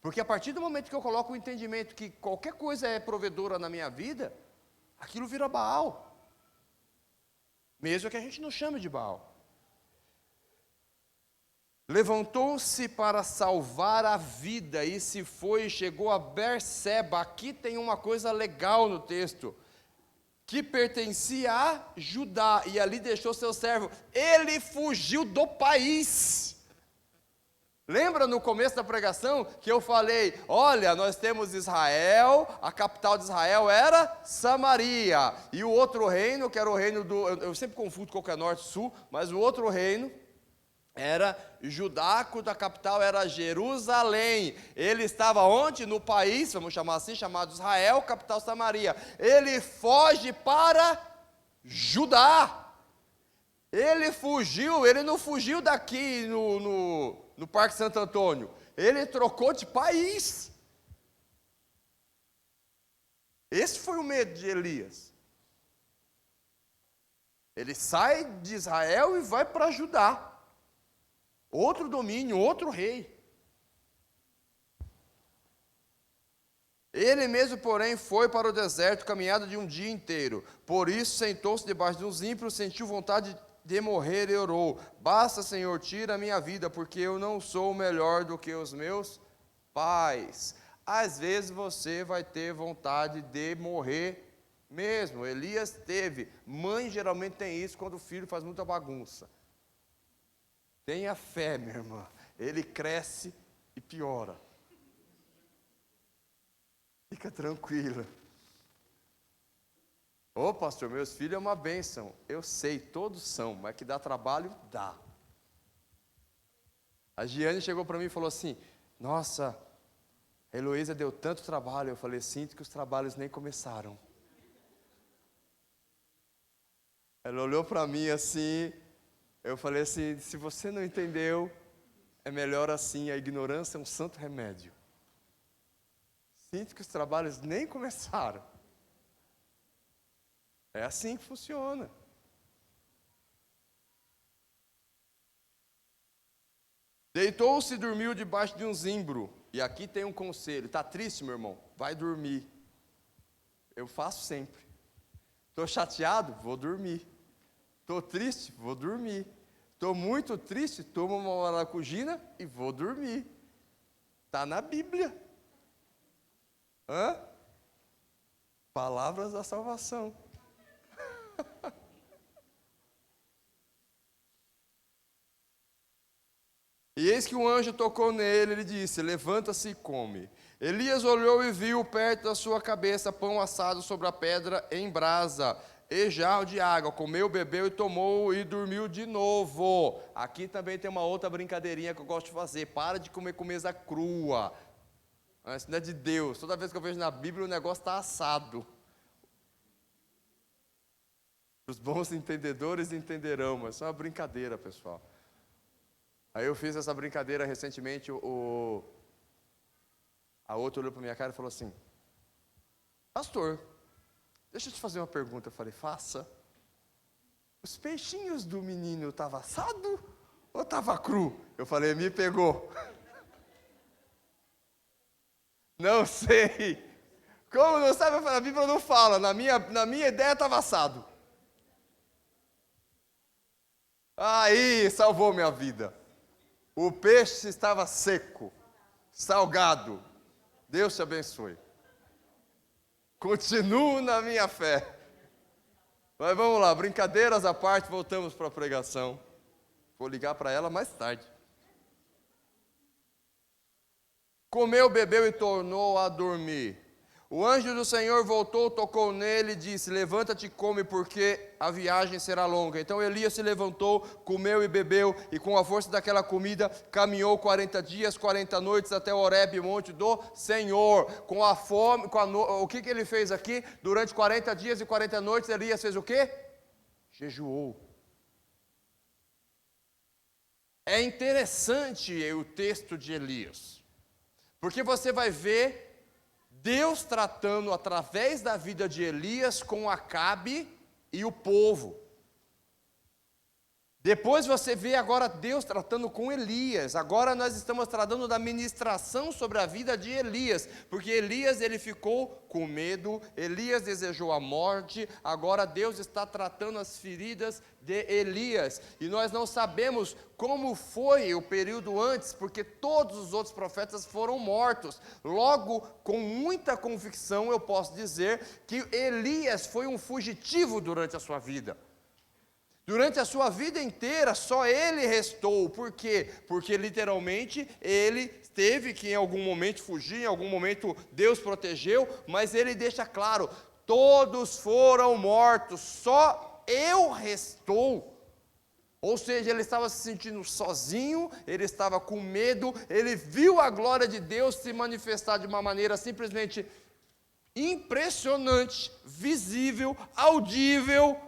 Porque a partir do momento que eu coloco o entendimento que qualquer coisa é provedora na minha vida, aquilo vira Baal. Mesmo que a gente não chame de Baal. Levantou-se para salvar a vida e se foi e chegou a Berseba. Aqui tem uma coisa legal no texto, que pertencia a Judá, e ali deixou seu servo. Ele fugiu do país. Lembra no começo da pregação que eu falei, olha, nós temos Israel, a capital de Israel era Samaria, e o outro reino, que era o reino eu sempre confundo qual que é norte e sul, mas o outro reino era Judá, cuja capital era Jerusalém. Ele estava onde? No país, vamos chamar assim, chamado Israel, capital Samaria. Ele foge para Judá. Ele fugiu, ele não fugiu daqui no Parque Santo Antônio. Ele trocou de país. Esse foi o medo de Elias. Ele sai de Israel e vai para Judá. Outro domínio, outro rei. Ele mesmo, porém, foi para o deserto, caminhada de um dia inteiro. Por isso, sentou-se debaixo de uns ímpios, sentiu vontade de morrer e orou: basta, Senhor, tira a minha vida, porque eu não sou melhor do que os meus pais. Às vezes você vai ter vontade de morrer mesmo. Elias teve. Mãe geralmente tem isso quando o filho faz muita bagunça. Tenha fé, minha irmã. Ele cresce e piora. Fica tranquila. Ô pastor, meus filhos é uma bênção. Eu sei, todos são, mas que dá trabalho, dá. A Giane chegou para mim e falou assim: nossa, a Heloísa deu tanto trabalho. Eu falei: sinto que os trabalhos nem começaram. Ela olhou para mim assim, eu falei assim: se você não entendeu, é melhor assim, a ignorância é um santo remédio. Sinto que os trabalhos nem começaram. É assim que funciona. Deitou-se e dormiu debaixo de um zimbro. E aqui tem um conselho. Está triste, meu irmão? Vai dormir. Eu faço sempre. Estou chateado? Vou dormir. Estou triste? Vou dormir. Estou muito triste? Tomo uma maracujina e vou dormir. Está na Bíblia. Hã? Palavras da salvação. E eis que um anjo tocou nele, ele disse: levanta-se e come. Elias olhou e viu perto da sua cabeça pão assado sobre a pedra em brasa, e jarro de água. Comeu, bebeu e tomou e dormiu de novo. Aqui também tem uma outra brincadeirinha que eu gosto de fazer: para de comer mesa crua. Isso não é de Deus. Toda vez que eu vejo na Bíblia o negócio está assado. Os bons entendedores entenderão, mas isso é uma brincadeira, pessoal. Aí eu fiz essa brincadeira recentemente, a outra olhou para minha cara e falou assim: pastor, deixa eu te fazer uma pergunta. Eu falei: faça. Os peixinhos do menino estavam assado ou estava cru? Eu falei: me pegou. Não sei. Como não sabe, a Bíblia não fala. Na minha ideia estava assado. Aí, salvou minha vida. O peixe estava seco, salgado. Deus te abençoe. Continuo na minha fé. Mas vamos lá, brincadeiras à parte, voltamos para a pregação. Vou ligar para ela mais tarde. Comeu, bebeu e tornou a dormir. O anjo do Senhor voltou, tocou nele e disse: levanta-te e come, porque a viagem será longa. Então Elias se levantou, comeu e bebeu, e com a força daquela comida, caminhou 40 dias, 40 noites, até Horebe, monte do Senhor. Com a fome, o que ele fez aqui? Durante 40 dias e 40 noites, Elias fez o quê? Jejuou. É interessante o texto de Elias, porque você vai ver Deus tratando através da vida de Elias com Acabe e o povo. Depois você vê agora Deus tratando com Elias. Agora nós estamos tratando da ministração sobre a vida de Elias, porque Elias ele ficou com medo, Elias desejou a morte, agora Deus está tratando as feridas de Elias. E nós não sabemos como foi o período antes, porque todos os outros profetas foram mortos. Logo, com muita convicção eu posso dizer que Elias foi um fugitivo durante a sua vida. Durante a sua vida inteira, só ele restou. Por quê? Porque literalmente ele teve que em algum momento fugir, em algum momento Deus protegeu, mas ele deixa claro: todos foram mortos, só eu restou. Ou seja, ele estava se sentindo sozinho, ele estava com medo, ele viu a glória de Deus se manifestar de uma maneira simplesmente impressionante, visível, audível,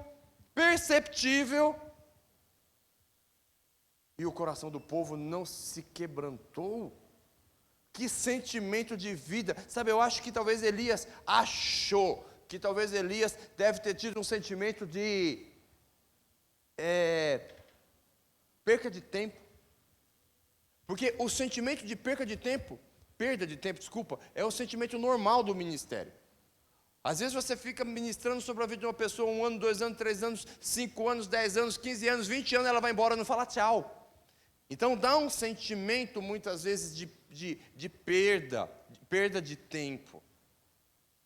perceptível, e o coração do povo não se quebrantou. Que sentimento de vida, sabe? Eu acho que talvez Elias achou, que talvez Elias deve ter tido um sentimento de perca de tempo. Porque o sentimento de perda de tempo, desculpa, é o sentimento normal do ministério. Às vezes você fica ministrando sobre a vida de uma pessoa 1 ano, 2 anos, 3 anos, 5 anos, 10 anos, 15 anos, 20 anos, ela vai embora e não fala tchau. Então dá um sentimento muitas vezes de perda de tempo.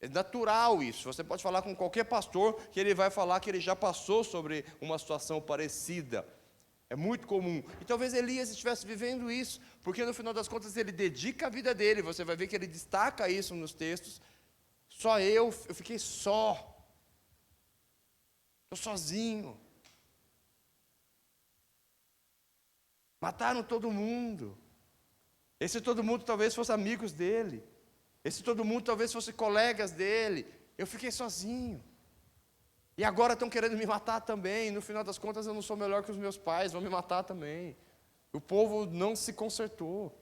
É natural isso. Você pode falar com qualquer pastor que ele vai falar que ele já passou sobre uma situação parecida. É muito comum. E talvez Elias estivesse vivendo isso, porque no final das contas ele dedica a vida dele. Você vai ver que ele destaca isso nos textos. Eu fiquei só. Estou sozinho. Mataram todo mundo. Esse todo mundo talvez fosse amigos dele. Esse todo mundo talvez fosse colegas dele. Eu fiquei sozinho. E agora estão querendo me matar também. No final das contas eu não sou melhor que os meus pais, vão me matar também. O povo não se consertou.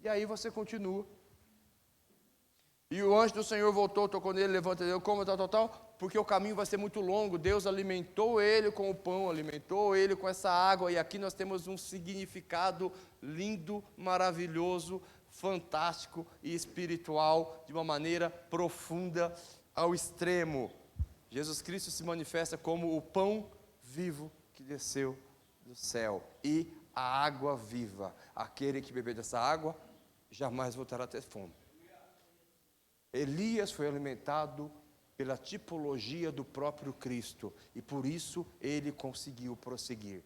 E aí você continua. E o anjo do Senhor voltou, tocou nele, levanta ele, como tal, porque o caminho vai ser muito longo. Deus alimentou ele com o pão, alimentou ele com essa água. E aqui nós temos um significado lindo, maravilhoso, fantástico e espiritual, de uma maneira profunda ao extremo. Jesus Cristo se manifesta como o pão vivo que desceu do céu e a água viva. Aquele que beber dessa água jamais voltará a ter fome. Elias foi alimentado pela tipologia do próprio Cristo e por isso ele conseguiu prosseguir.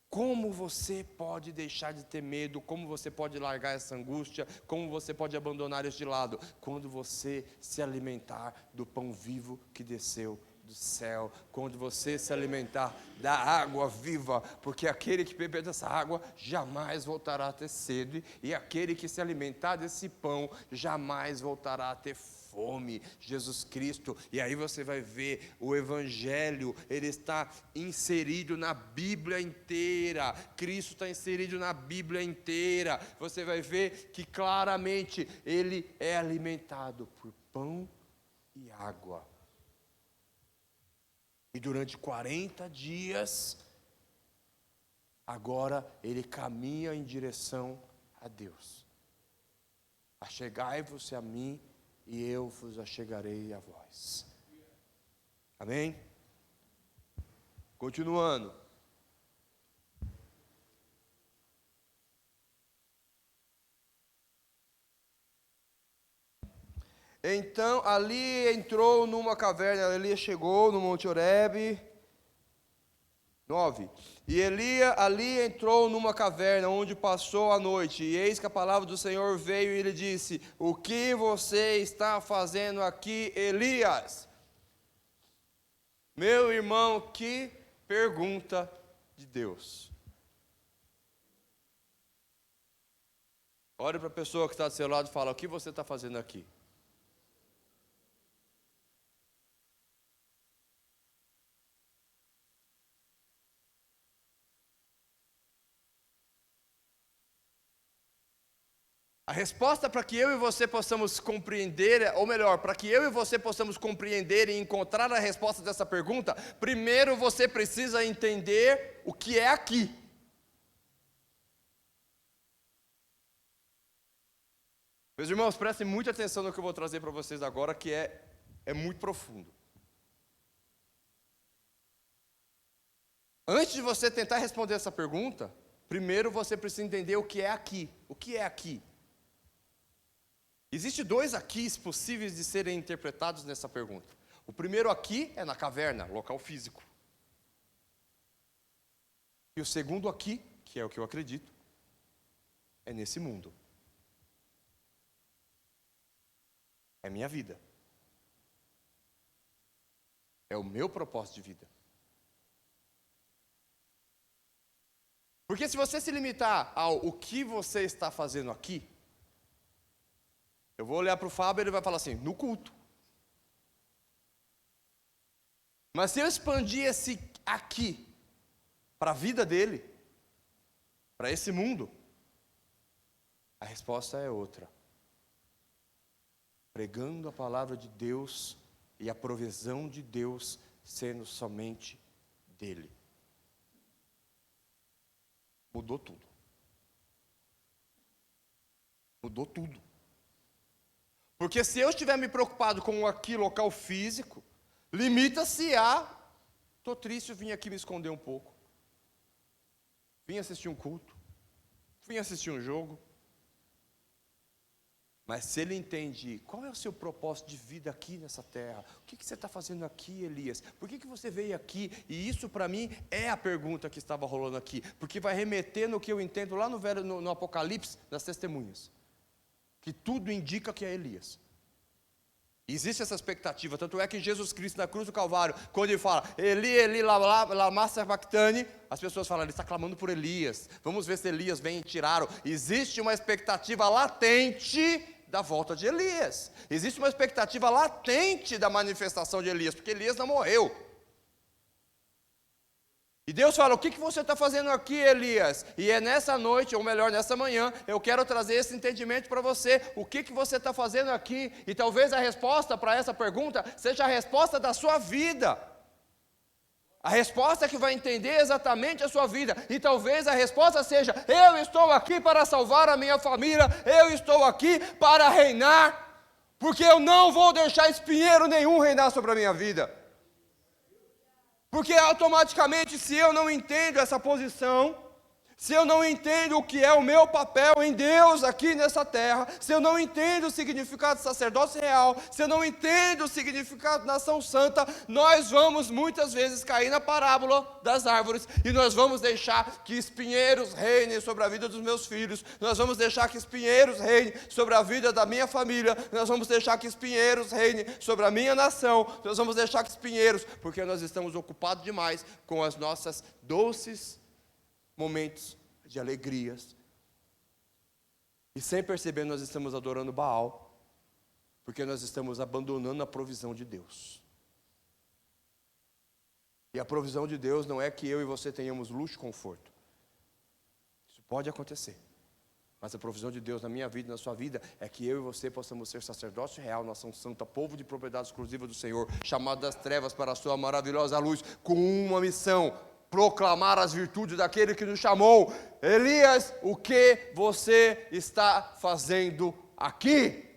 Como você pode deixar de ter medo? Como você pode largar essa angústia? Como você pode abandonar isso de lado? Quando você se alimentar do pão vivo que desceu do céu. Quando você se alimentar da água viva. Porque aquele que beber dessa água jamais voltará a ter sede. E aquele que se alimentar desse pão jamais voltará a ter fome. Jesus Cristo. E aí você vai ver o Evangelho, ele está inserido na Bíblia inteira. Cristo está inserido na Bíblia inteira. Você vai ver que claramente ele é alimentado por pão e água. E durante 40 dias, agora ele caminha em direção a Deus. Achegai-vos a mim, e eu vos achegarei a vós. Amém? Continuando. Então ali entrou numa caverna. Elias chegou no Monte Horebe. 9. E Elias ali entrou numa caverna onde passou a noite. E eis que a palavra do Senhor veio e lhe disse: o que você está fazendo aqui, Elias? Meu irmão, que pergunta de Deus. Olhe para a pessoa que está do seu lado e fala: o que você está fazendo aqui? A resposta para que eu e você possamos compreender, ou melhor, para que eu e você possamos compreender e encontrar a resposta dessa pergunta, primeiro você precisa entender o que é aqui. Meus irmãos, prestem muita atenção no que eu vou trazer para vocês agora, que é muito profundo. Antes de você tentar responder essa pergunta, primeiro você precisa entender o que é aqui. O que é aqui? Existem 2 aquis possíveis de serem interpretados nessa pergunta. O primeiro aqui é na caverna, local físico. E o segundo aqui, que é o que eu acredito, é nesse mundo. É minha vida. É o meu propósito de vida. Porque se você se limitar ao o que você está fazendo aqui, eu vou olhar para o Fábio e ele vai falar assim: no culto. Mas se eu expandir esse aqui para a vida dele, para esse mundo, a resposta é outra. Pregando a palavra de Deus e a provisão de Deus sendo somente dele. Mudou tudo. Mudou tudo. Porque se eu estiver me preocupado com aqui, local físico, limita-se a, estou triste, eu vim aqui me esconder um pouco. Vim assistir um culto. Vim assistir um jogo. Mas se ele entende, qual é o seu propósito de vida aqui nessa terra? O que você está fazendo aqui, Elias? Por que você veio aqui? E isso para mim é a pergunta que estava rolando aqui. Porque vai remeter no que eu entendo lá no Apocalipse, das testemunhas. Que tudo indica que é Elias. Existe essa expectativa, tanto é que Jesus Cristo na cruz do Calvário, quando ele fala, Eli, Eli, lama sabachthani, as pessoas falam, ele está clamando por Elias, vamos ver se Elias vem e tiraram. Existe uma expectativa latente da volta de Elias, existe uma expectativa latente da manifestação de Elias, porque Elias não morreu. E Deus fala, o que você está fazendo aqui, Elias? E é nessa noite, ou melhor, nessa manhã, eu quero trazer esse entendimento para você. O que você está fazendo aqui? E talvez a resposta para essa pergunta seja a resposta da sua vida. A resposta que vai entender exatamente a sua vida. E talvez a resposta seja, eu estou aqui para salvar a minha família, eu estou aqui para reinar, porque eu não vou deixar espinheiro nenhum reinar sobre a minha vida. Porque automaticamente, se eu não entendo essa posição, se eu não entendo o que é o meu papel em Deus aqui nessa terra, se eu não entendo o significado de sacerdócio real, se eu não entendo o significado de nação santa, nós vamos muitas vezes cair na parábola das árvores, e nós vamos deixar que espinheiros reinem sobre a vida dos meus filhos, nós vamos deixar que espinheiros reinem sobre a vida da minha família, nós vamos deixar que espinheiros reinem sobre a minha nação, nós vamos deixar que espinheiros, porque nós estamos ocupados demais com as nossas doces momentos de alegrias. E sem perceber, nós estamos adorando Baal, porque nós estamos abandonando a provisão de Deus. E a provisão de Deus não é que eu e você tenhamos luxo e conforto. Isso pode acontecer. Mas a provisão de Deus na minha vida e na sua vida é que eu e você possamos ser sacerdócio real, nação santa, povo de propriedade exclusiva do Senhor, chamado das trevas para a sua maravilhosa luz, com uma missão: proclamar as virtudes daquele que nos chamou. Elias, o que você está fazendo aqui?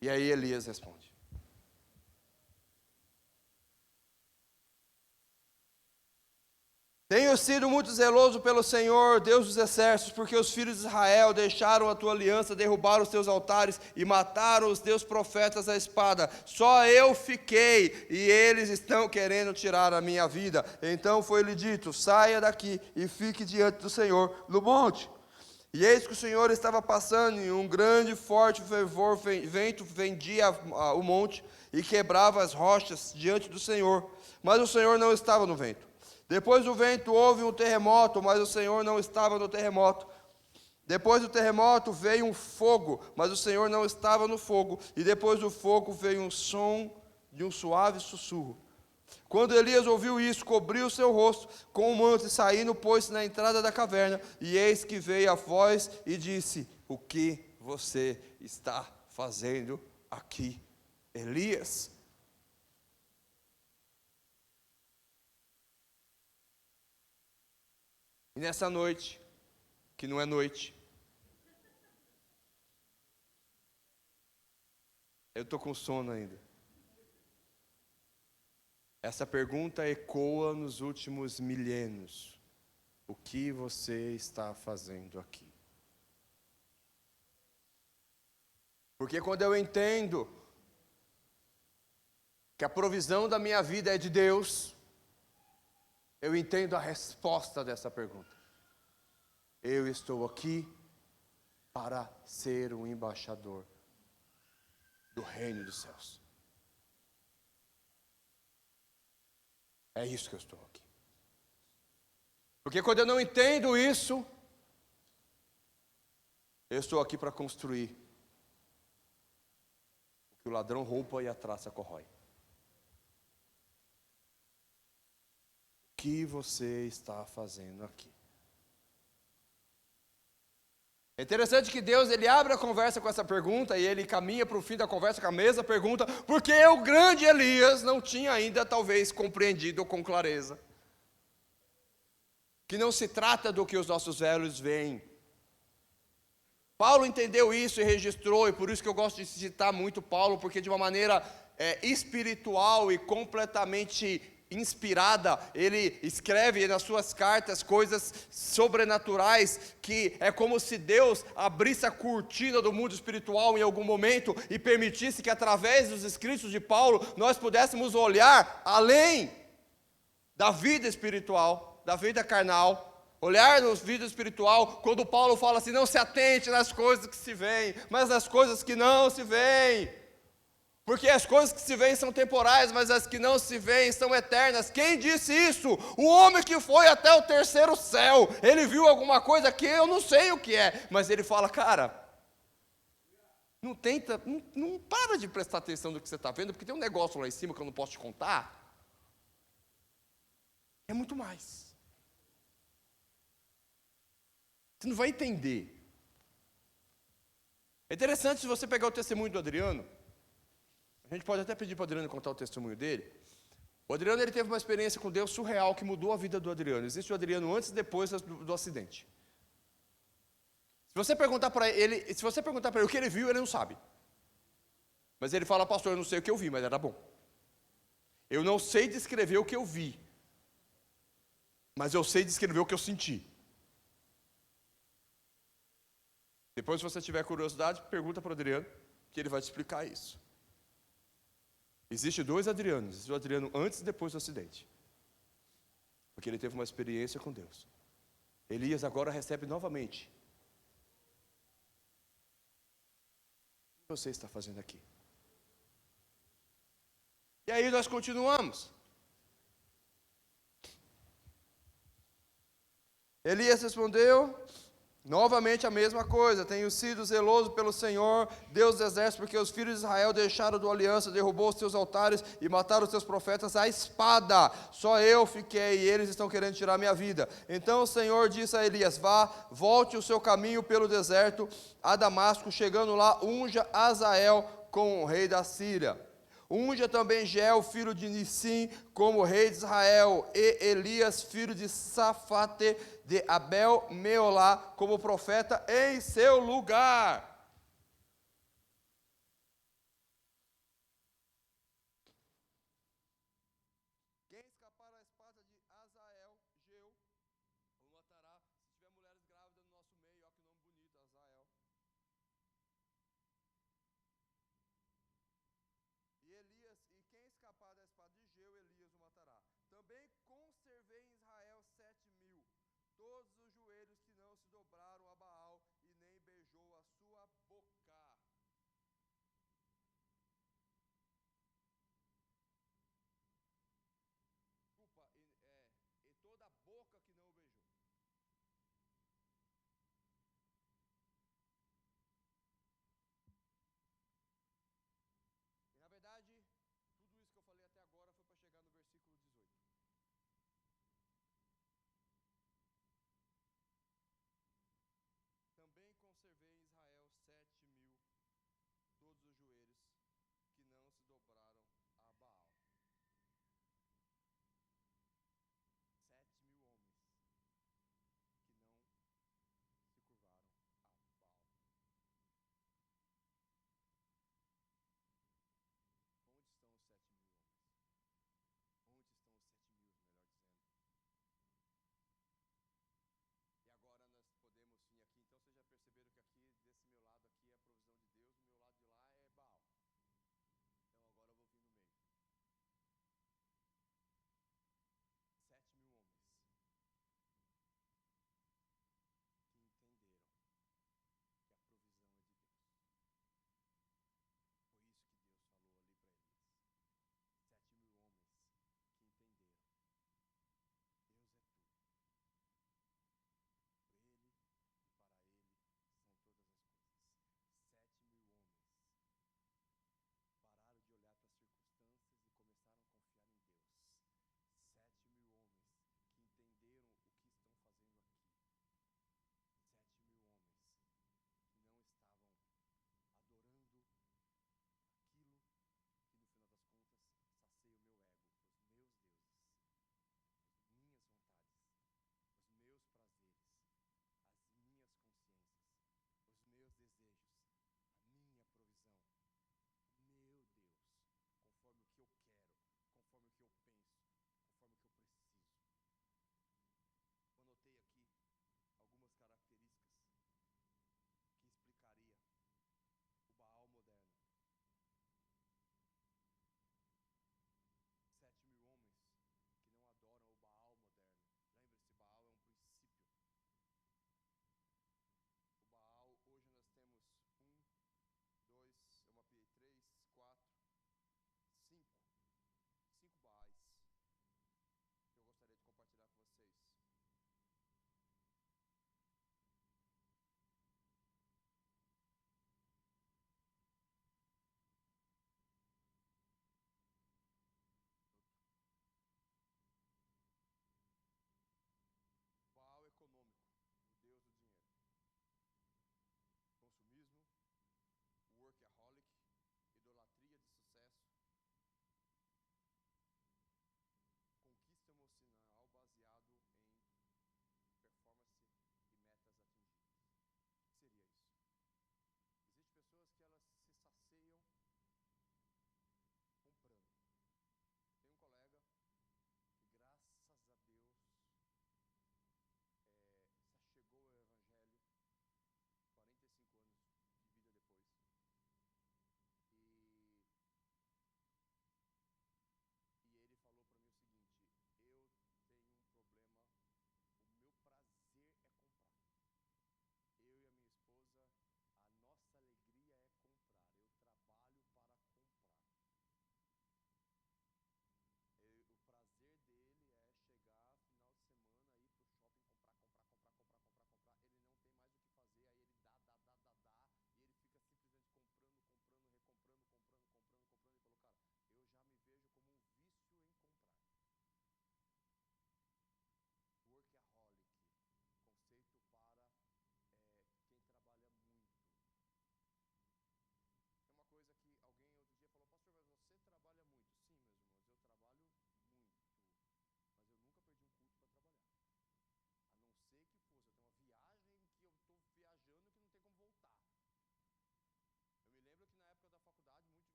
E aí Elias responde: tenho sido muito zeloso pelo Senhor, Deus dos exércitos, porque os filhos de Israel deixaram a tua aliança, derrubaram os teus altares e mataram os teus profetas à espada. Só eu fiquei e eles estão querendo tirar a minha vida. Então foi-lhe dito: saia daqui e fique diante do Senhor no monte. E eis que o Senhor estava passando, e um grande forte fervor, vento fendia o monte e quebrava as rochas diante do Senhor. Mas o Senhor não estava no vento. Depois do vento houve um terremoto, mas o Senhor não estava no terremoto. Depois do terremoto veio um fogo, mas o Senhor não estava no fogo. E depois do fogo veio um som de um suave sussurro. Quando Elias ouviu isso, cobriu o seu rosto com o manto e saindo, pôs-se na entrada da caverna. E eis que veio a voz e disse: o que você está fazendo aqui, Elias? E nessa noite, que não é noite, eu estou com sono ainda. Essa pergunta ecoa nos últimos milênios: o que você está fazendo aqui? Porque quando eu entendo que a provisão da minha vida é de Deus, eu entendo a resposta dessa pergunta. Eu estou aqui para ser um embaixador do reino dos céus. É isso que eu estou aqui. Porque quando eu não entendo isso, eu estou aqui para construir o que o ladrão rouba e a traça corrói. O que você está fazendo aqui? É interessante que Deus, ele abre a conversa com essa pergunta e ele caminha para o fim da conversa com a mesma pergunta, porque o grande Elias não tinha ainda, talvez, compreendido com clareza que não se trata do que os nossos velhos veem. Paulo entendeu isso e registrou, e por isso que eu gosto de citar muito Paulo, porque de uma maneira espiritual e completamente inspirada, ele escreve nas suas cartas coisas sobrenaturais, que é como se Deus abrisse a cortina do mundo espiritual em algum momento e permitisse que através dos escritos de Paulo, nós pudéssemos olhar além da vida espiritual, da vida carnal, olhar na vida espiritual, quando Paulo fala assim, não se atente nas coisas que se veem, mas nas coisas que não se veem, porque as coisas que se veem são temporais, mas as que não se veem são eternas. Quem disse isso? O homem que foi até o terceiro céu, ele viu alguma coisa que eu não sei o que é, mas ele fala, cara, não tenta, não para de prestar atenção no que você está vendo, porque tem um negócio lá em cima que eu não posso te contar, é muito mais. Você não vai entender. É interessante se você pegar o testemunho do Adriano. A gente pode até pedir para o Adriano contar o testemunho dele. O Adriano, ele teve uma experiência com Deus surreal que mudou a vida do Adriano. Existe o Adriano antes e depois do acidente. Se você perguntar para ele o que ele viu, ele não sabe. Mas ele fala, pastor, eu não sei o que eu vi, mas era bom. Eu não sei descrever o que eu vi, mas eu sei descrever o que eu senti. Depois, se você tiver curiosidade, pergunta para o Adriano, que ele vai te explicar isso. Existem dois Adrianos, existe o Adriano antes e depois do acidente. Porque ele teve uma experiência com Deus. Elias agora recebe novamente. O que você está fazendo aqui? E aí nós continuamos. Elias respondeu, novamente a mesma coisa, tenho sido zeloso pelo Senhor, Deus dos exércitos, porque os filhos de Israel deixaram a tua aliança, derrubou os teus altares e mataram os teus profetas à espada, só eu fiquei e eles estão querendo tirar minha vida. Então o Senhor disse a Elias, vá, volte o seu caminho pelo deserto a Damasco, chegando lá, unja Azael como rei da Síria. Unja também Jeel, filho de Nissim, como rei de Israel, e Elias, filho de Safate, de Abel Meolá, como profeta em seu lugar. Quem escapar à espada de Azael, Jeu, o matará. Se tiver mulheres grávidas no nosso meio, ó que nome bonito, Azael. E Elias, e quem escapar da espada de Jeu, Elias o matará. Também conservei em Israel 7.000, todos os joelhos que não se dobraram a Baal e nem beijou a sua boca. Desculpa, e toda a boca que não o beijou. E na verdade, tudo isso que eu falei até agora foi para chegar no versículo 18.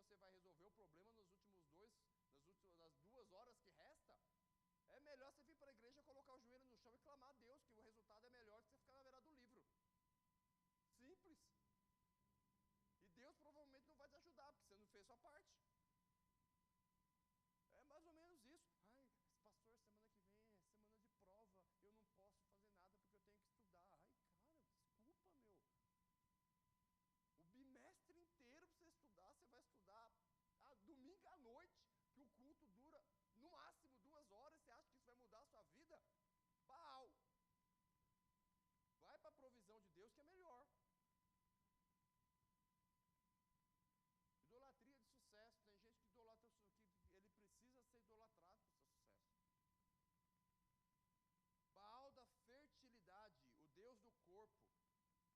você vai resolver o problema nas 2 horas que resta, é melhor você vir para a igreja, colocar o joelho no chão e clamar a Deus, que o resultado é melhor que você ficar na beirada do livro. Simples. E Deus provavelmente não vai te ajudar, porque você não fez sua parte. É mais ou menos isso. Ai, pastor, semana que vem é semana de prova, eu não posso fazer nada porque eu tenho que estudar. Ai, cara, desculpa, meu. O bimestre inteiro para você estudar, você vai estudar domingo à noite, que o culto dura no máximo 2 horas, você acha que isso vai mudar a sua vida? Baal. Vai para a provisão de Deus que é melhor. Idolatria de sucesso. Tem gente que idolatra, que ele precisa ser idolatrado para o seu sucesso. Baal da fertilidade, o deus do corpo,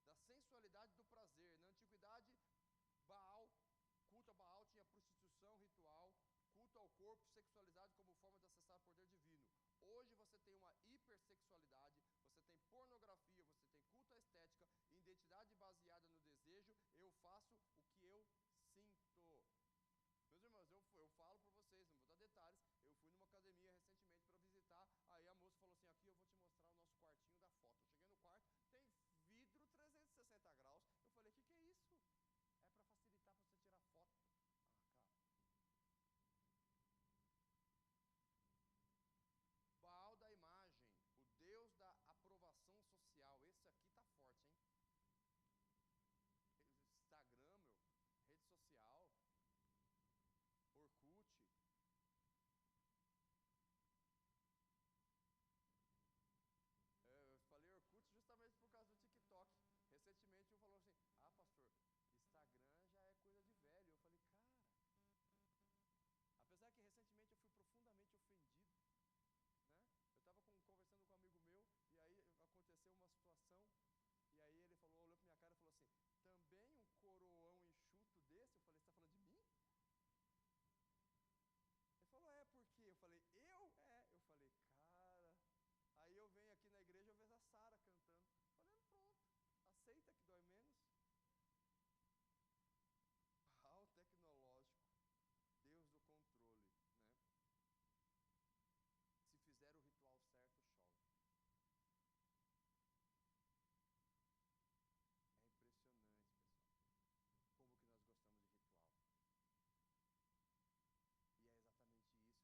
da sensualidade e do prazer. Na antiguidade, Baal, culto a Baal tinha prostituição ritual, culto ao corpo sexualizado como forma de acessar o poder divino. Hoje você tem uma hipersexualidade, você tem pornografia, você tem culto à estética, identidade baseada no desejo. Eu faço o que eu sinto. Meus irmãos, eu falo para vocês, não vou dar detalhes, eu fui numa academia recentemente para visitar, aí a moça falou assim, aqui eu vou te mostrar o nosso quartinho da foto. Eu cheguei no quarto, tem vidro 360 graus, eu falei, que é isso? É para facilitar para você tirar foto. Ah, cara. Baal da imagem, o Deus da aprovação social, esse aqui tá forte, hein? Instagram, meu, rede social, Orkut. Eu falei Orkut justamente por causa do TikTok. Recentemente um falou assim, pastor, Instagram já é coisa de velho. Eu falei, cara, apesar que recentemente eu fui profundamente ofendido, né? Eu estava conversando com um amigo meu, e aí aconteceu uma situação, e aí ele olhou para minha cara e falou assim, também um coroão enxuto desse? Eu falei, você está falando de mim? Ele falou, por quê? Eu falei, eu? Eu falei, cara. Aí eu venho aqui na igreja, eu vejo a Sara cantando. Falei, pronto, aceita que dói menos. Baal tecnológico, Deus do controle, né? Se fizer o ritual certo, chove. É impressionante,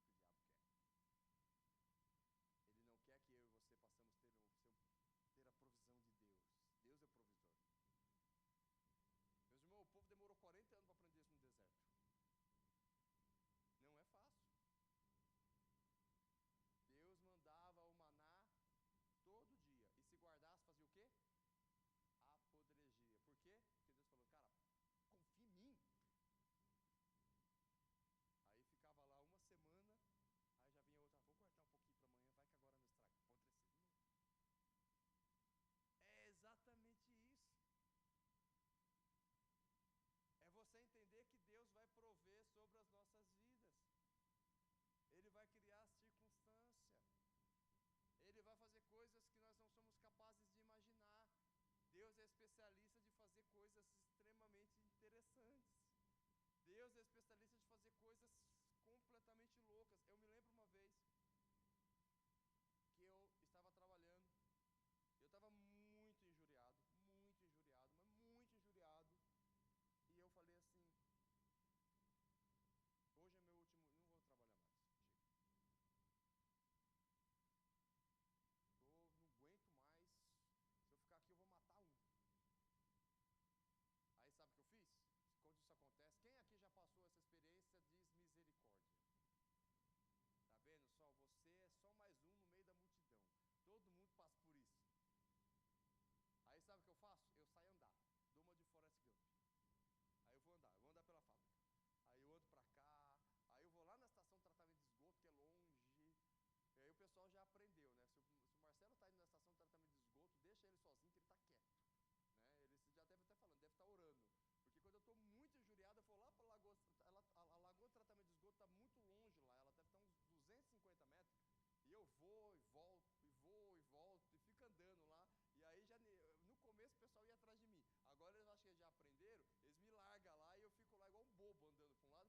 pessoal, como que nós gostamos de ritual. E é exatamente isso que o diabo quer. Ele não quer que eu e você possamos ter a provisão de Deus. Deus é o provisor. Meus irmãos, o povo demorou 40 anos para aprender isso no deserto. Não é fácil. Deus mandava o maná todo dia. E se guardasse, fazia o quê? Apodregia. Por quê? Porque Deus falou, cara, confia em mim. Aí ficava lá uma semana, aí já vinha outra, vou guardar um pouquinho para amanhã, vai que agora não estraga. Apodrecer de novo. É exatamente isso. É você entender que Deus vai prover sobre as nossas vidas. Ele vai criar circunstância. Ele vai fazer coisas que nós não somos capazes de imaginar. Deus é especialista de fazer coisas extremamente interessantes. Deus é especialista de fazer coisas completamente loucas. Eu me lembro uma vez que eu estava trabalhando, eu estava muito injuriado, mas muito injuriado. E eu falei assim, hoje é meu último, não vou trabalhar mais, chega. Não aguento mais, se eu ficar aqui eu vou matar um. Aí sabe o que eu fiz? Quando isso acontece, quem aqui já passou essa experiência diz misericórdia. Tá vendo só? Você é só mais um no meio da multidão. Todo mundo passa por isso. Aí sabe o que eu faço? Eu saio andar, dou uma de Forrest Gump. Aí eu vou andar pela fábrica. Aí eu ando pra cá, aí eu vou lá na estação de tratamento de esgoto, que é longe. E aí o pessoal já aprendeu, né? Se o Marcelo está indo na estação de tratamento de esgoto, deixa ele sozinho que ele está quieto. Né? Ele já deve estar falando, deve estar orando. Porque quando eu estou muito injuriado, eu vou lá para a lagoa de tratamento de esgoto está muito longe lá, ela deve estar uns 250 metros. E eu vou e volto, e fico andando lá. E aí, no começo, o pessoal ia atrás de mim. Agora, eu acho que eles já aprenderam, eles me largam lá e eu fico lá igual um bobo, andando para um lado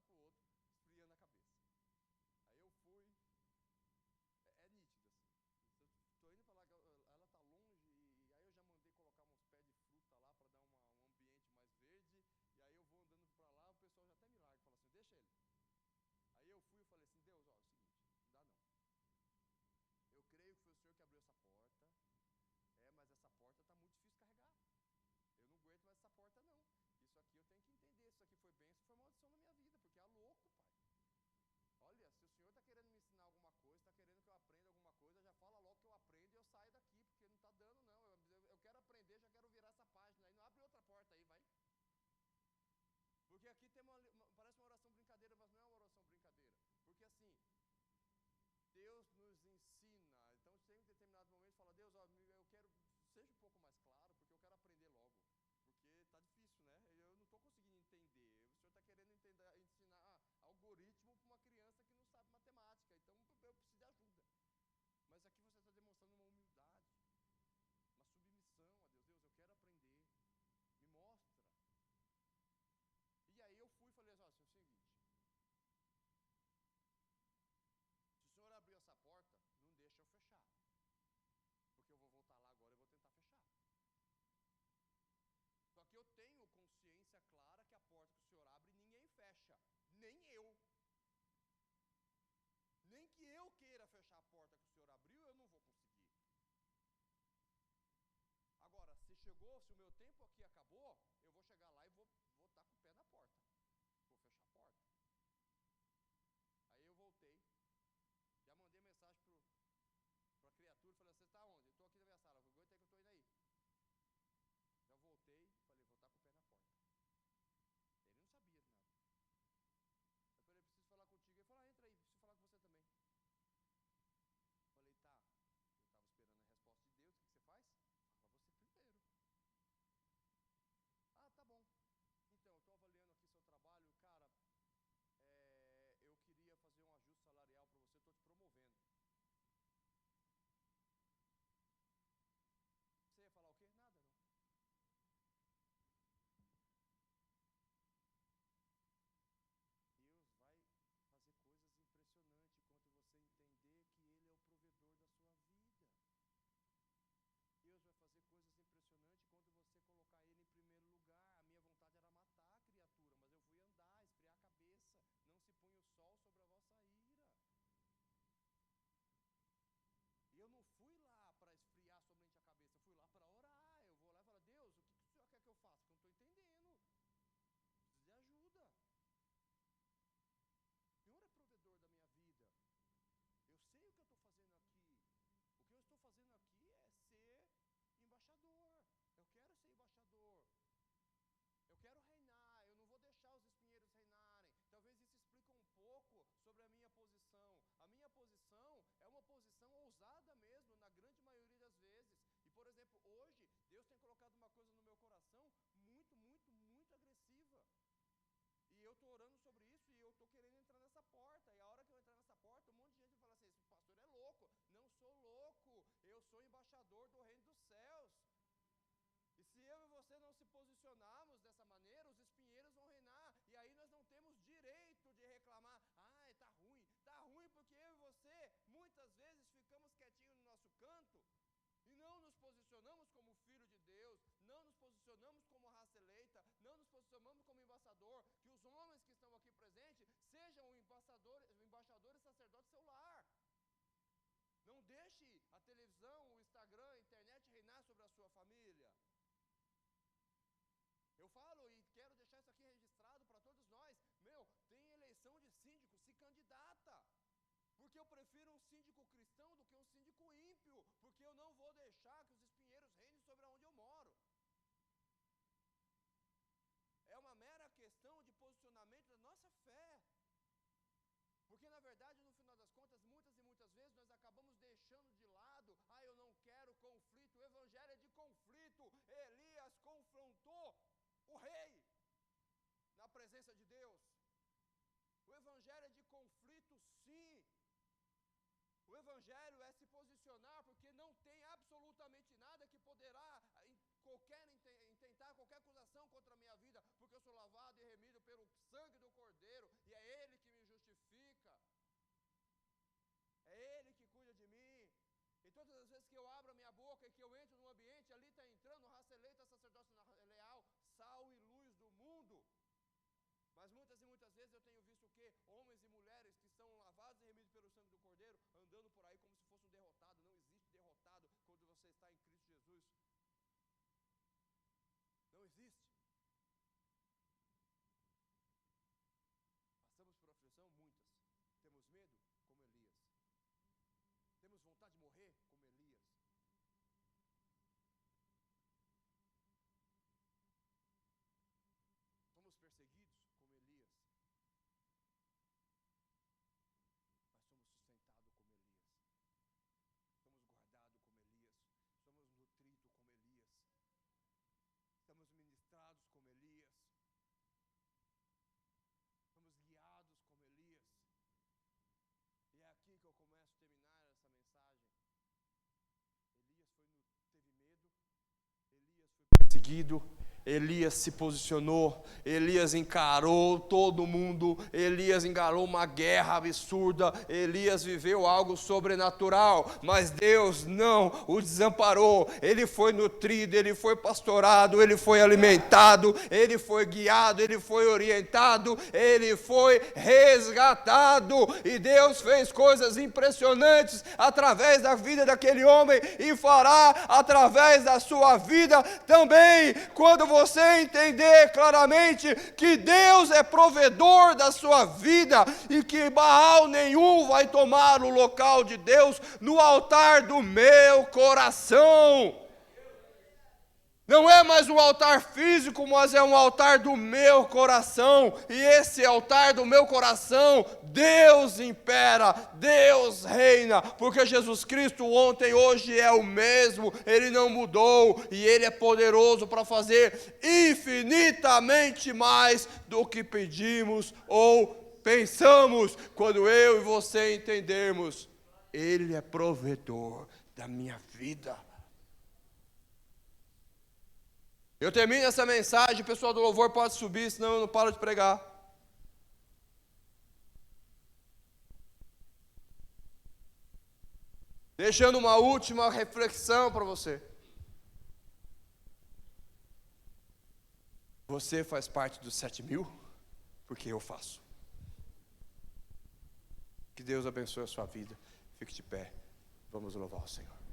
na minha vida, porque é louco, pai. Olha, se o senhor está querendo me ensinar alguma coisa, está querendo que eu aprenda alguma coisa, já fala logo que eu aprendo e eu saio daqui, porque não está dando não, eu quero aprender, já quero virar essa página, aí não abre outra porta aí, vai. Porque aqui tem parece uma oração brincadeira, mas não é uma oração brincadeira, porque assim, Deus nos ensina, então tem um determinado momento, fala, Deus, ó, eu quero, seja um pouco mais claro, porque eu quero aprender logo. Porque está difícil, né? Eu não estou conseguindo entender. O senhor está querendo ensinar algoritmo para uma criança que não sabe matemática. Então eu preciso de ajuda. Mas aqui você está demonstrando uma humildade, uma submissão a Deus. Deus, eu quero aprender. Me mostra. E aí eu fui e falei assim, ó, é o seguinte. Se o senhor abrir essa porta, não deixa eu fechar. Porque eu vou voltar lá agora e vou tentar fechar. Só que eu tenho consciência clara que a porta que o senhor abre, ninguém fecha, nem eu. Nem que eu queira fechar a porta que o senhor abriu, eu não vou conseguir. Agora, se o meu tempo aqui acabou, eu vou chegar lá e vou estar com o pé na porta. Vou fechar a porta. Aí eu voltei, já mandei mensagem para a criatura, falei, você está onde? Eu estou aqui na minha sala, aguenta aí que eu estou indo aí. Já voltei, falei, vou estar com o pé na porta. Ele não sabia de nada. Eu falei, preciso falar contigo. Ele falou, entra aí, preciso falar com você também. Falei, tá. Eu estava esperando a resposta de Deus, o que você faz? Fala você primeiro. Ah, tá bom. Então, eu estou avaliando aqui seu trabalho, cara, eu queria fazer um ajuste salarial para você, estou te promovendo. Você ia falar o quê? Nada, não. Deus vai fazer coisas impressionantes quando você entender que Ele é o provedor da sua vida. Deus vai fazer coisas impressionantes quando você colocar Ele em primeiro lugar. A minha vontade era matar a criatura, mas eu fui andar, esfriar a cabeça. Não se põe o sol sobre a vossa ira. E eu não fui lá para esfriar somente a cabeça, eu fui lá para orar. Eu vou lá e falo, Deus, o que o Senhor quer que eu faça? Porque eu não estou entendendo. Preciso de ajuda. O Senhor é provedor da minha vida. Eu sei o que eu estou fazendo aqui. O que eu estou fazendo aqui é ser embaixador. Eu quero ser embaixador. Eu quero reinar, eu não vou deixar os espinheiros reinarem. Talvez isso explique um pouco sobre a minha posição. A minha posição é uma posição ousada mesmo, na grande maioria das vezes. E por exemplo, hoje, Deus tem colocado uma coisa no meu coração muito, muito, muito agressiva. E eu estou orando sobre isso e eu estou querendo entrar nessa porta. E a hora que eu entrar nessa porta, um monte de gente vai falar assim, esse pastor é louco. Não sou louco, eu sou embaixador do reino dos céus. E se eu e você não se posicionarmos dessa maneira, os espinheiros vão reinar. E aí nós não temos direito de reclamar. Ah, está ruim. Está ruim porque eu e você, muitas vezes, ficamos quietinhos no nosso canto. E não nos posicionamos como filho de Deus, não nos posicionamos como raça eleita, não nos posicionamos como embaixador, que os homens que estão aqui presentes sejam o embaixador e sacerdote do seu lar. Não deixe a televisão, o Instagram, a internet reinar sobre a sua família. Eu falo e quero deixar isso aqui registrado para todos nós, tem eleição de síndico, se candidata. Porque eu prefiro um síndico cristão do que um síndico ímpio, porque eu não vou deixar que os espinheiros reinem sobre onde eu moro. É uma mera questão de posicionamento da nossa fé. Porque na verdade, no final das contas, muitas e muitas vezes nós acabamos deixando de lado, eu não quero conflito, o evangelho é de conflito. Elias confrontou o rei na presença de Deus. O evangelho é de conflito, sim. O evangelho é se posicionar, porque não tem absolutamente nada que poderá intentar qualquer acusação contra a minha vida, porque eu sou lavado e remido pelo sangue do Cordeiro, e é Ele que me justifica, é Ele que cuida de mim. E todas as vezes que eu abro a minha boca e que eu entro num ambiente, ali está entrando raça eleita, sacerdócio leal, sal e luz do mundo. Mas muitas e muitas vezes eu tenho visto o quê? Homens e mulheres que são lavados e remidos pelo sangue do Cordeiro, andando por aí como se fosse um derrotado. Não existe derrotado quando você está em Cristo Jesus. Não existe. erguido, Elias se posicionou, Elias encarou todo mundo, Elias encarou uma guerra absurda, Elias viveu algo sobrenatural, mas Deus não o desamparou, ele foi nutrido, ele foi pastorado, ele foi alimentado, ele foi guiado, ele foi orientado, ele foi resgatado, e Deus fez coisas impressionantes através da vida daquele homem, e fará através da sua vida também, quando você entender claramente que Deus é provedor da sua vida e que Baal nenhum vai tomar o local de Deus no altar do meu coração. Não é mais um altar físico, mas é um altar do meu coração. E esse altar do meu coração, Deus impera, Deus reina. Porque Jesus Cristo ontem, hoje é o mesmo. Ele não mudou. E Ele é poderoso para fazer infinitamente mais do que pedimos ou pensamos. Quando eu e você entendermos, Ele é provedor da minha vida. Eu termino essa mensagem, o pessoal do louvor pode subir, senão eu não paro de pregar. Deixando uma última reflexão para você. Você faz parte dos 7.000? Porque eu faço. Que Deus abençoe a sua vida. Fique de pé. Vamos louvar o Senhor.